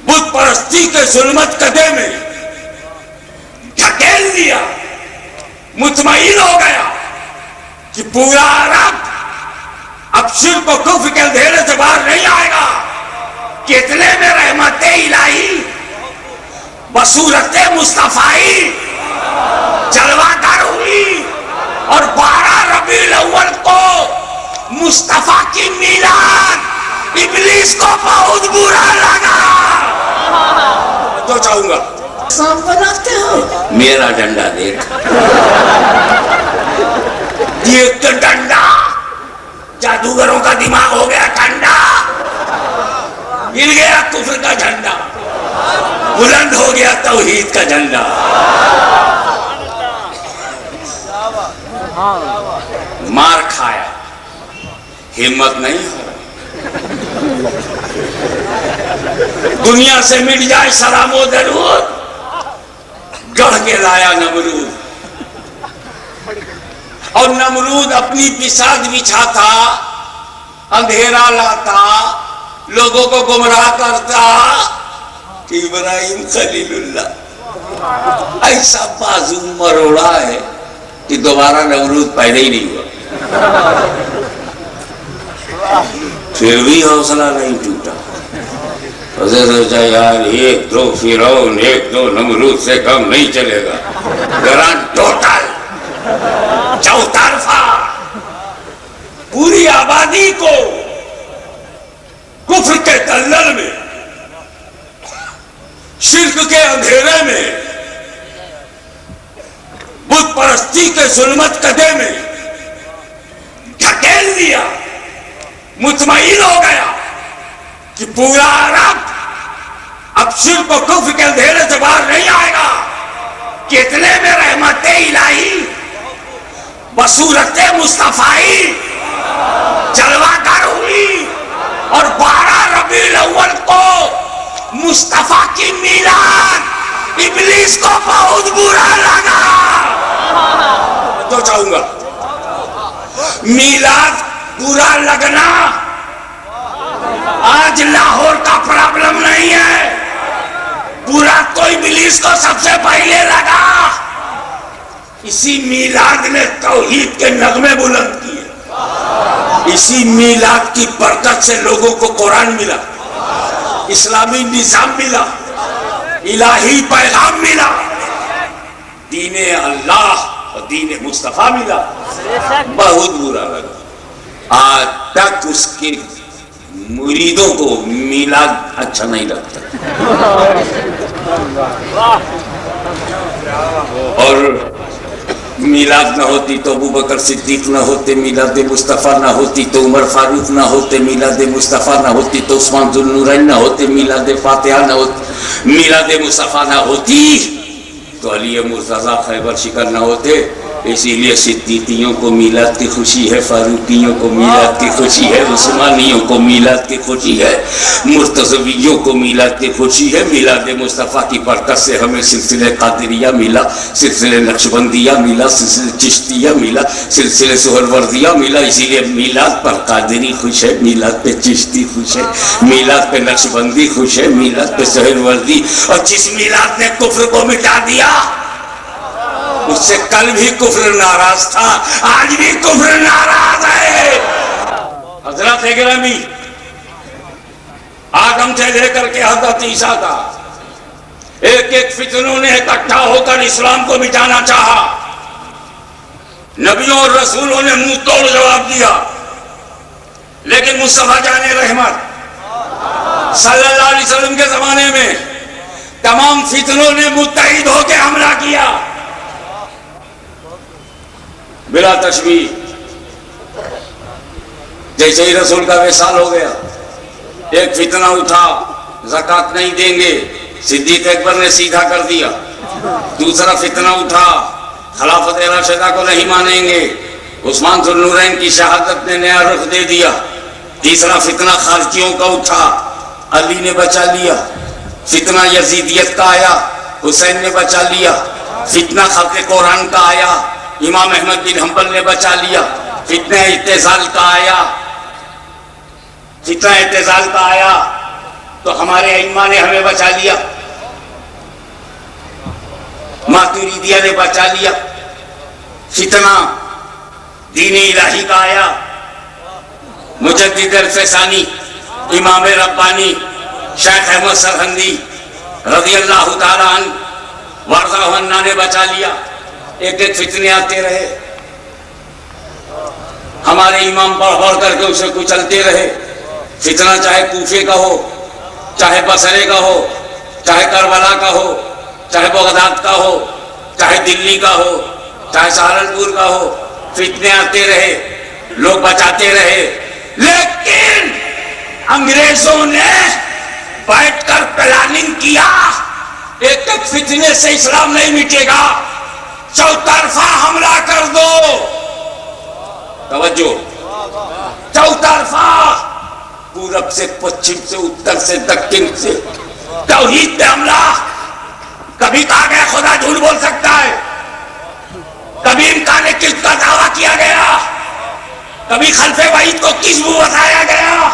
بت پرستی کے ظلمت قدے میں دھکیل دیا. مطمئن ہو گیا کہ پورا عرب اب شرک و کفر کے اندھیرے سے باہر نہیں آئے گا. کتنے میں رحمت الہی بصورت مصطفی جلوہ گر ہوئی, اور 12 ربیع الاول کو مصطفیٰ کی میلاد ابلیس کو بہت برا لگا. تو چاہوں گا سانپ بناتے ہو, میرا ڈنڈا دیکھ. دیکھ کے ڈنڈا, جادوگروں کا دماغ ہو گیا ٹھنڈا. ہل گیا کفر کا جھنڈا, بلند ہو گیا توحید کا جھنڈا. مار کھایا, ہمت نہیں ہو. دنیا سے مٹ جائے سلام و درود, گڑھ کے لایا نمرود. اور نمرود اپنی بساط بچھاتا, اندھیرا لاتا, لوگوں کو گمراہ کرتا. کہ ابراہیم خلیل اللہ ایسا بازو مروڑا ہے کہ دوبارہ نمرود پیدا ہی نہیں ہوا. پھر بھی حوصلہ نہیں ٹوٹا. حضرت سوچا یار ایک دو فرعون ایک دو نمرود سے کم نہیں چلے گا. گرانڈ ٹوٹل چوطرفہ پوری آبادی کو کفر کے دلدل میں، شرک کے اندھیرے میں، بت پرستی کے ظلمت کدے میں دھکیل دیا. مطمئن ہو گیا کہ پورا عرب اب شرک و کفر کے اندھیرے سے باہر نہیں آئے گا. کتنے میں رحمت الہی بصورت مصطفی جلوہ گر ہوئی اور 12 ربیع الاول کو مصطفیٰ کی میلاد ابلیس کو بہت برا لگا. تو چاہوں گا میلاد برا لگنا آج لاہور کا پرابلم نہیں ہے. برا تو ابلیس کو سب سے پہلے لگا. اسی میلاد نے توحید کے نغمے بلند کیے. اسی میلاد کی برکت سے لوگوں کو قرآن ملا، اسلامی نظام ملا، الہی پیغام ملا، دین اللہ اور دین مصطفیٰ ملا. بہت برا لگا. آج تک اس کے مریدوں کو میلاد اچھا نہیں لگتا. اور میلاد نہ ہوتی تو ابو بکر صدیق نہ ہوتے، میلاد مصطفیٰ نہ ہوتی تو عمر فاروق نہ ہوتے، میلاد مصطفیٰ نہ ہوتی تو عثمان ذو النورین نہ ہوتے، میلاد فاتحہ نہ ہوتی، میلاد مصطفیٰ نہ ہوتی تو علی مرتضیٰ خیبر شکر نہ ہوتے. اسی لیے صدیقیوں کو میلاد کی خوشی ہے، فاروقیوں کو میلاد کی خوشی ہے، عثمانیوں کو میلاد کی خوشی ہے، مرتضویوں کو میلاد کی خوشی ہے. میلاد مصطفیٰ کی برکت سے ہمیں سلسلہ قادریہ ملا، سلسلہ نقشبندیہ ملا، سلسلہ چشتیہ ملا، سلسلہ سہروردیہ ملا. اسی لیے میلاد پر قادری خوش ہے، میلاد پہ چشتی خوش ہے، میلاد پہ نقشبندی خوش ہے، میلاد پہ سہروردی. اور جس میلاد نے کفر کو مٹا دیا اس سے کل بھی کفر ناراض تھا، آج بھی کفر ناراض ہے. حضرت گرامی، آدم سے لے کر کے حضرت عیسیٰ کا ایک ایک فتنوں نے اکٹھا ہو کر اسلام کو مٹانا چاہا. نبیوں اور رسولوں نے منہ توڑ جواب دیا، لیکن مصطفیٰ جان رحمت صلی اللہ علیہ وسلم کے زمانے میں تمام فتنوں نے متحد ہو کے حملہ کیا بلا تشبیہ. جیسے ہی رسول کا وصال ہو گیا ایک فتنہ اٹھا، زکوٰۃ نہیں دیں گے، صدیق اکبر نے سیدھا کر دیا. دوسرا فتنہ اٹھا، خلافت راشدہ کو نہیں مانیں گے، عثمان ذو النورین کی شہادت نے نیا رخ دے دیا. تیسرا فتنہ خارجیوں کا اٹھا، علی نے بچا لیا. فتنہ یزیدیت کا آیا، حسین نے بچا لیا. فتنہ خلق قرآن کا آیا، امام احمد بن حنبل نے بچا لیا. فتنہ اعتزال کا آیا، فتنہ اعتزال کا آیا تو ہمارے ائمہ نے ہمیں بچا لیا. ماتریدیہ نے بچا لیا. فتنہ دین الہی کا آیا، مجدد الفسانی، امام ربانی، شیخ احمد سرہندی رضی اللہ تعالیٰ عنہ وارضہ عنہ نے بچا لیا. ایک ایک فتنے آتے رہے، ہمارے امام بڑھ بڑھ کر کے اسے کچلتے رہے. فتنہ چاہے کوفے کا ہو، چاہے بصرے کا ہو، چاہے کربلا کا ہو، چاہے بغداد کا ہو، چاہے دلی کا ہو، چاہے سہارنپور کا ہو، فتنے آتے رہے، لوگ بچاتے رہے. لیکن انگریزوں نے بیٹھ کر پلاننگ کیا، ایک ایک فتنے سے اسلام نہیں مٹے گا، چوطرفہ حملہ کر دو. توجہ، چوطرفہ، پورب سے پچھم سے اتر سے دکن سے توحید پہ حملہ. کبھی کہا گیا خدا جھوٹ بول سکتا ہے، کبھی امکان کذب کا دعویٰ کیا گیا، کبھی خلف وعید کو کذب بتایا گیا.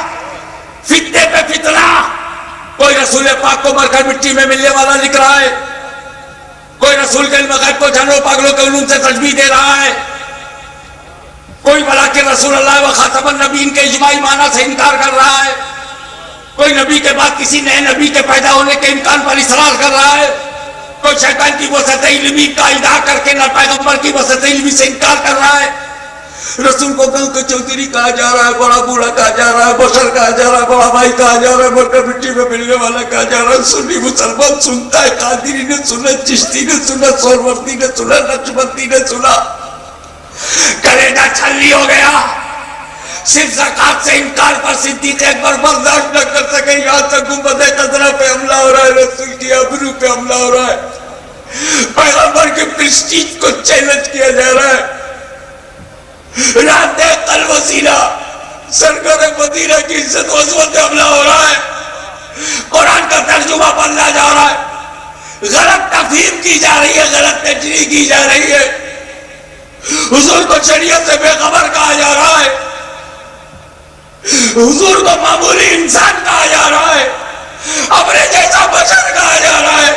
فتنے پہ فتنہ. کوئی رسول پاک کو مر کر مٹی میں ملنے والا لکھ رہا ہے، کوئی رسول کے علم غیب کو جانو پاگلوں کے علوم سے تشبیہ دے رہا ہے، کوئی بلا کہ رسول اللہ و خاتم النبیین کے اجماعی معنی سے انکار کر رہا ہے، کوئی نبی کے بعد کسی نئے نبی کے پیدا ہونے کے امکان پر اصرار کر رہا ہے، کوئی شیطان کی وسعت علمی کا ادعا کر کے نہ پیغمبر کی وسعت علمی سے انکار کر رہا ہے۔ رسول کو گاؤں کے چودھری کہا جا رہا ہے، بڑا بوڑھا کہا جا رہا ہے، بشر کہا جا رہا ہے، بڑا بھائی کہا جا رہا ہے، مرکز مٹی میں ملنے والا کہا جا رہا ہے۔ سنی مسلمان سنتا ہے، قادری نے سنا، چشتی نے سنا، سہروردی نے سنا، نقشبندی نے سنا، کلیجہ چھلنی ہو گیا۔ صرف زکات سے انکار پر صدیق اکبر برداشت نہ کر سکے، یہاں سے گنبد خضرا پہ حملہ ہو رہا ہے، رسول کی ابرو پہ حملہ ہو رہا ہے، پیغمبر کے پرسٹیج کو چیلنج کیا جا رہا ہے۔ رات قلب وسیلہ سرکار مدینہ کی عزت و عظمت پہ حملہ ہو رہا ہے، قرآن کا ترجمہ بدلا جا رہا ہے، غلط تفہیم کی جا رہی ہے، غلط تشریح کی جا رہی ہے، حضور کو شریعت سے بے خبر کہا جا رہا ہے، حضور کو معمولی انسان کہا جا رہا ہے، اپنے جیسا بشر کہا جا رہا ہے۔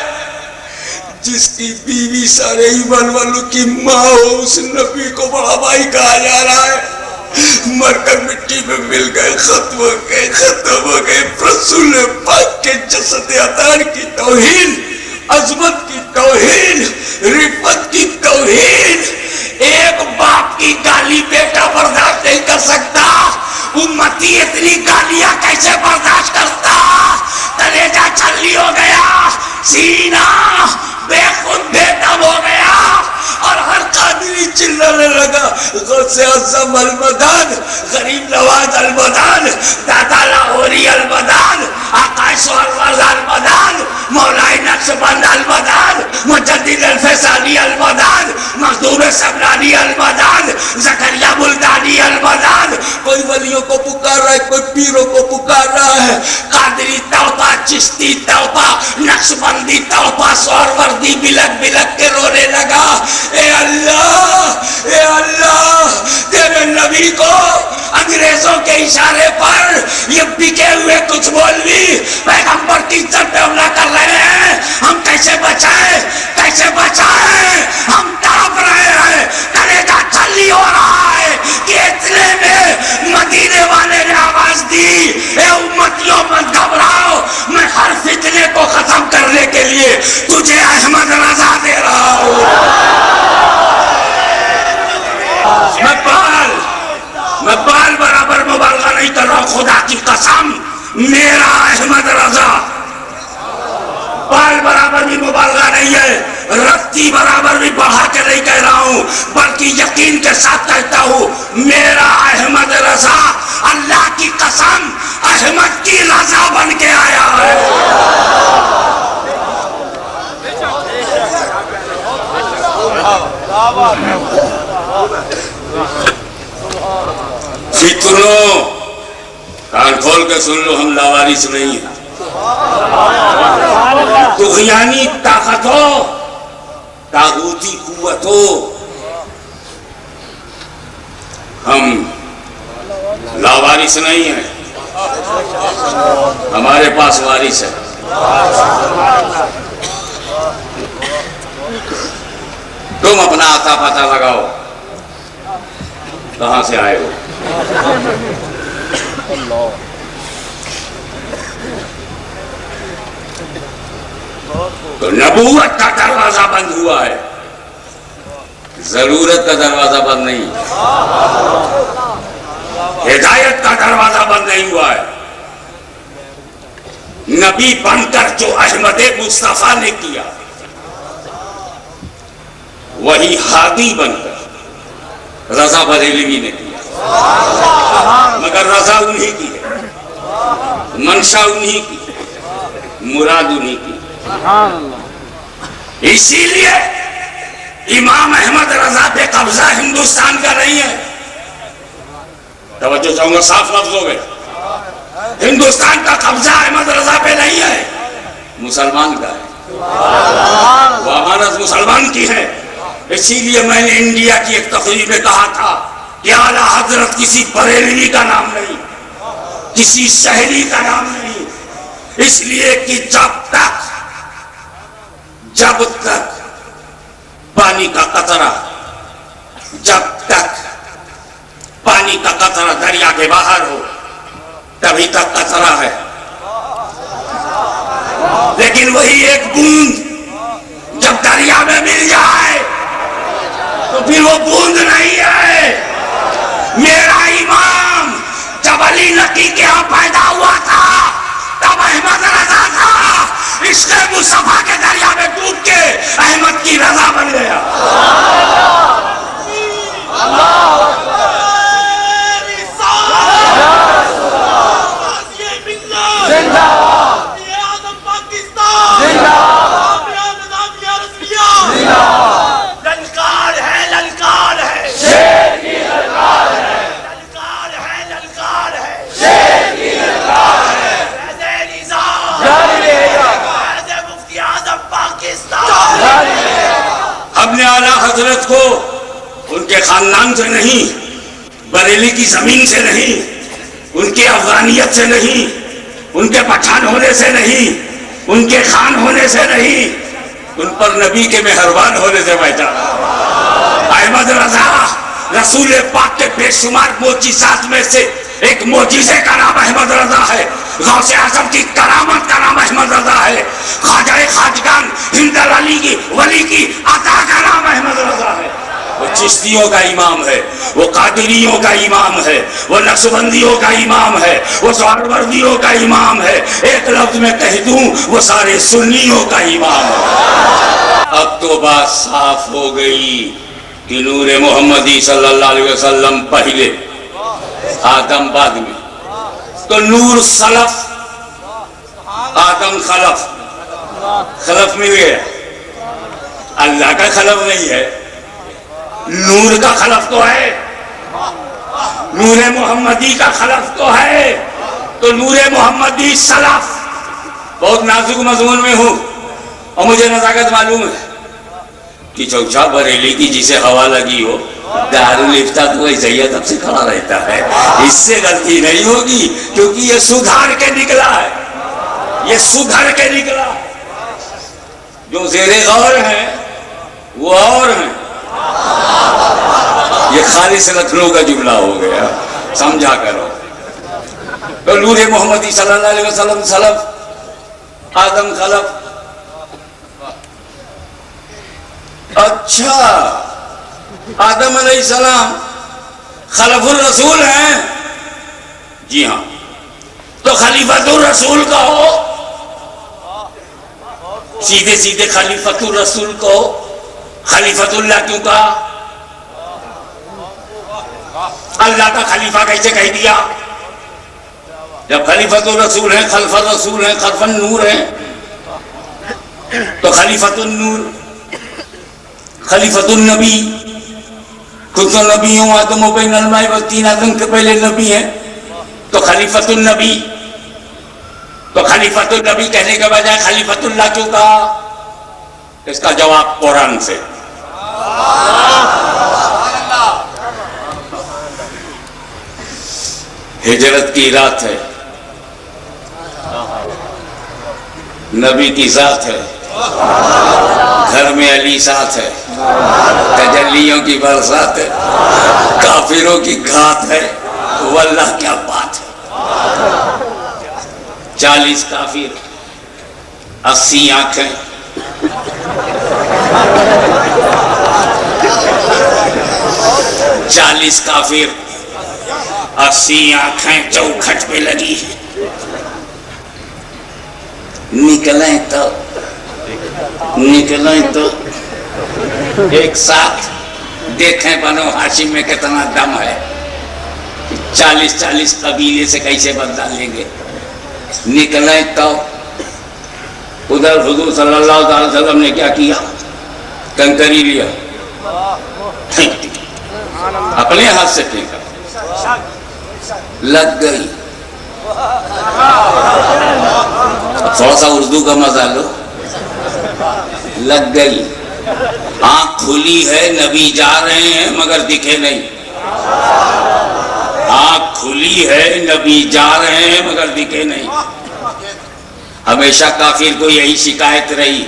جس کی بیوی سارے ایمان والوں کی ماں ہو، اس نبی کو بڑا بھائی کہا جا رہا ہے۔ مر کر مٹی میں مل گئے، ختم ہو گئے، رسول پاک کے جسد اطہر کی توہین، عظمت کی توہین، رفت کی توہین۔ ایک باپ کی گالی بیٹا برداشت نہیں کر سکتا، امتی اتنی گالیاں کیسے برداشت کرتا؟ کلیجہ چھلنی ہو گیا، سینہ بے خود بے دم ہو گیا، اور ہر قادری چلانے لگا، غوث اعظم المدد، غریب نواز المدد، دادا لاہوری المدد، آقا سہرورد المدد، مولائی نقشبند المدد، مجدد الفسانی المدد، مخدوم سبرانی المدد، زکریا ملتانی المدد۔ کوئی ولیوں کو پکار رہا ہے، کوئی پیروں کو پکار رہا ہے، قادری توبہ، چشتی توبہ، نقشبندی توبہ، سہروردی بلک بلک کے رونے لگا، اے اللہ، اے اللہ، تیرے نبی کو انگریزوں کے اشارے پر یہ بکے ہوئے کچھ مولوی پیغمبر کی عزت پہ حملہ کر رہے ہیں، ہم کیسے بچائیں، کیسے بچائیں؟ ہم تڑپ رہے ہیں، کلیجہ چھلنی ہو رہا ہے کہ اتنے میں مدینے والے نے آواز دی، اے امتیوں مت گھبراؤ، میں ہر فتنے کو ختم کرنے کے لیے تجھے احمد رضا دے رہا ہوں۔ میں بال برابر مبالغہ نہیں کر رہا ہوں، خدا کی قسم، میرا احمد رضا بال برابر بھی مبالغہ نہیں ہے، رتی برابر بھی بڑھا کے نہیں کہہ رہا ہوں، بلکہ یقین کے ساتھ کہتا ہوں، میرا احمد رضا اللہ کی قسم احمد کی رضا بن کے آیا ہے۔ فتنوں کان کھول کے سن لو، ہم لاوارث نہیں ہیں، طغیانی طاقت ہو، طاغوتی قوت ہو، ہم لاوارث نہیں ہیں، ہمارے پاس وارث ہے۔ تم اپنا آتا پتہ لگاؤ، کہاں سے آئے ہو؟ تو نبوت کا دروازہ بند ہوا ہے، ضرورت کا دروازہ بند نہیں، ہدایت کا دروازہ بند نہیں ہوا ہے۔ نبی بن کر جو احمد مصطفیٰ نے کیا، وہی ہادی بن کر رضا بریلوی نے کیا، مگر رضا انہی کی ہے، منشا انہی کی، مراد انہی کی۔ اسی لیے امام احمد رضا پہ قبضہ ہندوستان کا نہیں ہے، توجہ چاہوں گا صاف لفظوں میں، ہندوستان کا قبضہ احمد رضا پہ نہیں ہے، مسلمان کا ہے، وہ امانت مسلمان کی ہے۔ اسی لیے میں نے انڈیا کی ایک تقریب میں کہا تھا کہ اعلیٰ حضرت کسی بریلوی کا نام نہیں، کسی شہری کا نام نہیں، اس لیے کہ جب تک پانی کا قطرہ، جب تک دریا کے باہر ہو تبھی تک قطرہ ہے، لیکن وہی ایک بوند جب دریا میں مل جائے تو پھر وہ بوند نہیں ہے۔ میرا امام جب علی نقی کے ہاں پیدا ہوا تھا تب احمد رضا تھا، عشق مصطفیٰ کے دریا میں ڈوب کے احمد کی رضا بن گیا۔ اپنے اعلیٰ حضرت کو ان کے خاندان سے نہیں، بریلی کی زمین سے نہیں، ان کی افغانیت سے نہیں، ان کے پٹھان ہونے سے نہیں، ان کے خان ہونے سے نہیں، ان پر نبی کے مہربان ہونے سے پہچانا۔ احمد رضا رسول پاک کے بے شمار معجزات میں سے ایک معجزے کا نام احمد رضا ہے، غوث اعظم کی کرامت کا نام احمد رضا ہے، خواجہ خواجگان ہند علی کی ولی کی عطا کا نام احمد رضا ہے۔ وہ چشتیوں کا امام ہے، وہ قادریوں کا امام ہے، وہ نقشبندیوں کا امام ہے، وہ سہروردیوں کا امام ہے، ایک لفظ میں کہہ دوں وہ سارے سنیوں کا امام ہے۔ اب تو بات صاف ہو گئی کہ نور محمدی صلی اللہ علیہ وسلم پہلے، آدم بعد میں، تو نور سلف، آدم خلف، خلف مل گیا، اللہ کا خلف نہیں ہے، نور کا خلف تو ہے، نور محمدی کا خلف تو ہے، تو نور محمدی سلف۔ بہت نازک مضمون میں ہوں اور مجھے نزاکت معلوم ہے کہ چوچا بریلی کی جسے ہوا لگی ہو دارالفتہ تو ایسے ہی ادب سے کھڑا رہتا ہے، اس سے غلطی نہیں ہوگی کیونکہ یہ سدھار کے نکلا ہے، یہ سدھر کے نکلا ہے۔ جو زیر غور ہیں وہ اور ہیں، یہ خالص لکھنؤ کا جملہ ہو گیا، سمجھا کرو۔ تو نور محمدی صلی اللہ علیہ وسلم سلف، آدم خلف۔ اچھا آدم علیہ السلام خلف الرسول ہیں؟ جی ہاں، تو خلیفۃ الرسول کہو، سیدھے سیدھے خلیفۃ الرسول کو خلیفۃ اللہ کیوں کہا؟ اللہ کا خلیفہ کیسے کہہ دیا؟ جب خلیفۃ الرسول ہیں، خلف الرسول ہیں، خلف النور ہیں، تو خلیفۃ النور، خلیفۃ النبی، کچھ نبی ہوں آدم و بین الماء والطین، آدم کے پہلے نبی ہیں، تو خلیفۃ النبی، تو خلیفۃ النبی کہنے کے بجائے خلیفۃ اللہ کیوں کہا؟ اس کا جواب قرآن سے۔ ہجرت کی رات ہے، نبی کی ذات ہے، گھر میں علی ساتھ ہے، تجلیوں کی برسات ہے، کافروں کی گھات ہے، واللہ کیا بات ہے۔ 40 کافر، 80 آنکھیں، چالیس کافر، 80 آنکھیں چوکھٹ پہ لگی ہیں۔ نکلیں تو ایک ساتھ دیکھیں بنو ہاشم میں کتنا دم ہے، 40 قبیلے سے کیسے بدلا لیں گے۔ نکلیں تو ادھر حضور صلی اللہ علیہ وسلم نے کیا کیا؟ کنکری لیا، اپنے ہاتھ سے پھینکا، لگ گئی۔ تھوڑا سا اردو کا مزہ لو، لگ گئی۔ آنکھ کھلی ہے، نبی جا رہے ہیں مگر دکھے نہیں۔ آنکھ کھلی ہے، نبی جا رہے ہیں مگر دکھے نہیں۔ ہمیشہ کافر کو یہی شکایت رہی،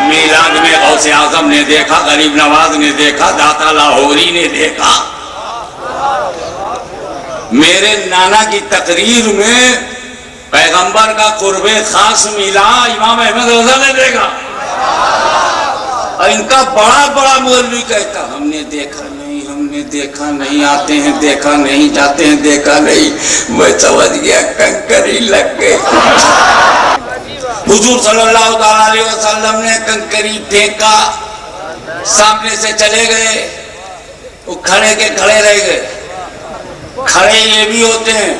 میلاد میں غوث اعظم اعظم نے دیکھا, غریب نواز نے دیکھا, داتا لاہوری نے دیکھا. میرے نانا کی تقریر میں پیغمبر کا قرب خاص ملا, امام احمد رضا نے دیکھا. اور ان کا بڑا بڑا مولوی کہتا ہم نے دیکھا نہیں, ہم نے دیکھا نہیں, آتے ہیں دیکھا نہیں, جاتے ہیں دیکھا نہیں. میں سمجھ گیا کنکری لگ گئی. حضور صلی اللہ علیہ وسلم نے کنکری پھینکا, سامنے سے چلے گئے, وہ کھڑے کے کھڑے رہ گئے. کھڑے یہ بھی ہوتے ہیں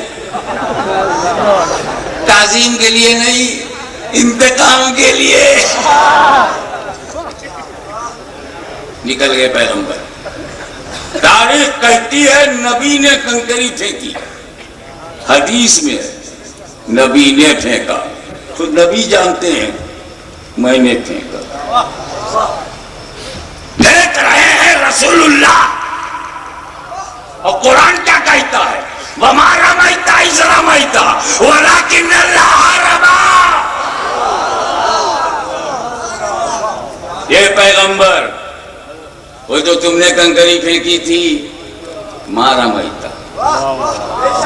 تعظیم کے لیے نہیں, انتقام کے لیے. نکل گئے پیغمبر. تاریخ کہتی ہے نبی نے کنکری پھینکی, حدیث میں نبی نے پھینکا. خود نبی جانتے ہیں میں نے پھینکا. پھینک رہے ہیں رسول اللہ. اور قرآن کیا کہتا ہے؟ وَمَا رَمَيْتَ إِذْ رَمَيْتَ وَلَكِنَّ اللَّهَ رَمَى. یہ پیغمبر وہ جو تم نے کنکری پھینکی تھی, مَا رَمَيْتَ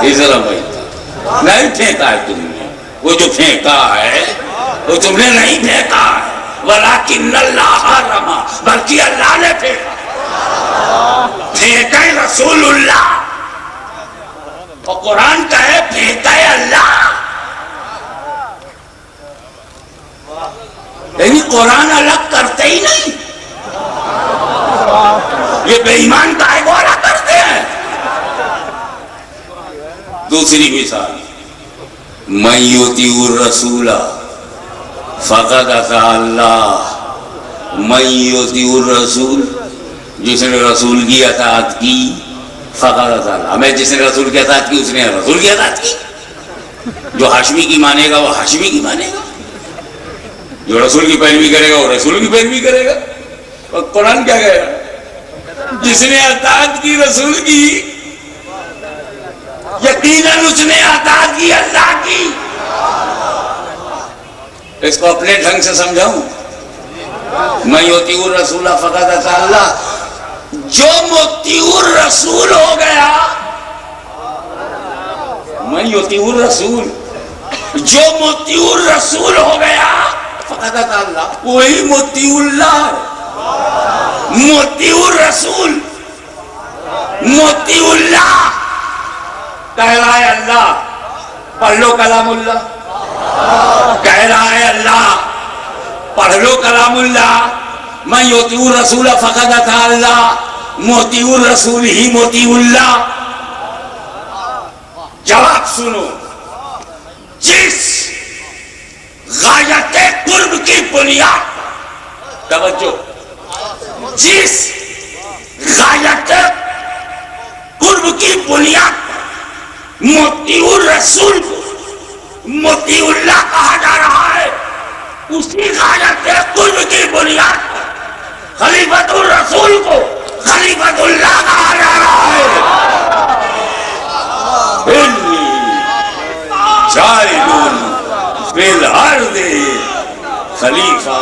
إِذْ رَمَيْتَ, نہیں پھینکا ہے تم نے. وہ جو پھینکا ہے وہ تم نے نہیں پھینکا ہے. وَلَكِنَّ اللَّهَ رَمَى, بلکہ اللہ نے پھینکا. پھینکا رسول اللہ, اور قرآن کا ہے پھینکا اللہ. یعنی قرآن الگ کرتے ہی نہیں. یہ بے ایمان کا ہے وہ الگ کرتے ہیں. دوسری مثال, من یطیع الرسول فقد اطاع اللہ. من یطیع الرسول, جس نے رسول کی اطاعت کی, فقد اطاع اللہ. میں جس نے رسول کی اطاعت کی اس نے رسول کی اطاعت کی. جو ہاشمی کی مانے گا وہ ہاشمی کی مانے گا, جو رسول کی پیروی کرے گا وہ رسول کی پیروی کرے گا. اور قرآن کیا کہہ رہا ہے؟ جس نے اطاعت کی رسول کی, یقیناً اس نے اطاعت کی اللہ کی. اس کو اپنے ڈھنگ سے سمجھاؤں, من یطیع الرسول فقد اطاع اللہ. جو مطیع الرسول ہو گیا, من یطیع الرسول, جو مطیع الرسول ہو گیا فقد اطاع اللہ, وہی مطیع اللہ. مطیع الرسول, مطیع اللہ. کہہ رہا ہے اللہ, پڑھ لو کلام اللہ. کہہ رہا ہے اللہ, پڑھ لو کلام اللہ. من یطیع الرسول فقد اطاع اللہ, مطیع الرسول ہی مطیع اللہ. جواب سنو, جس غایت قرب کی بنیاد, توجہ, جس غایت قرب کی بنیاد مطیع الرسول کو مطیع اللہ کہا جا رہا ہے, اسی غایت قرب کی بنیاد پر خلیفۃ الرسول کو خلیفۃ اللہ کہا جا رہا ہے. انی جاعل فی الارض خلیفہ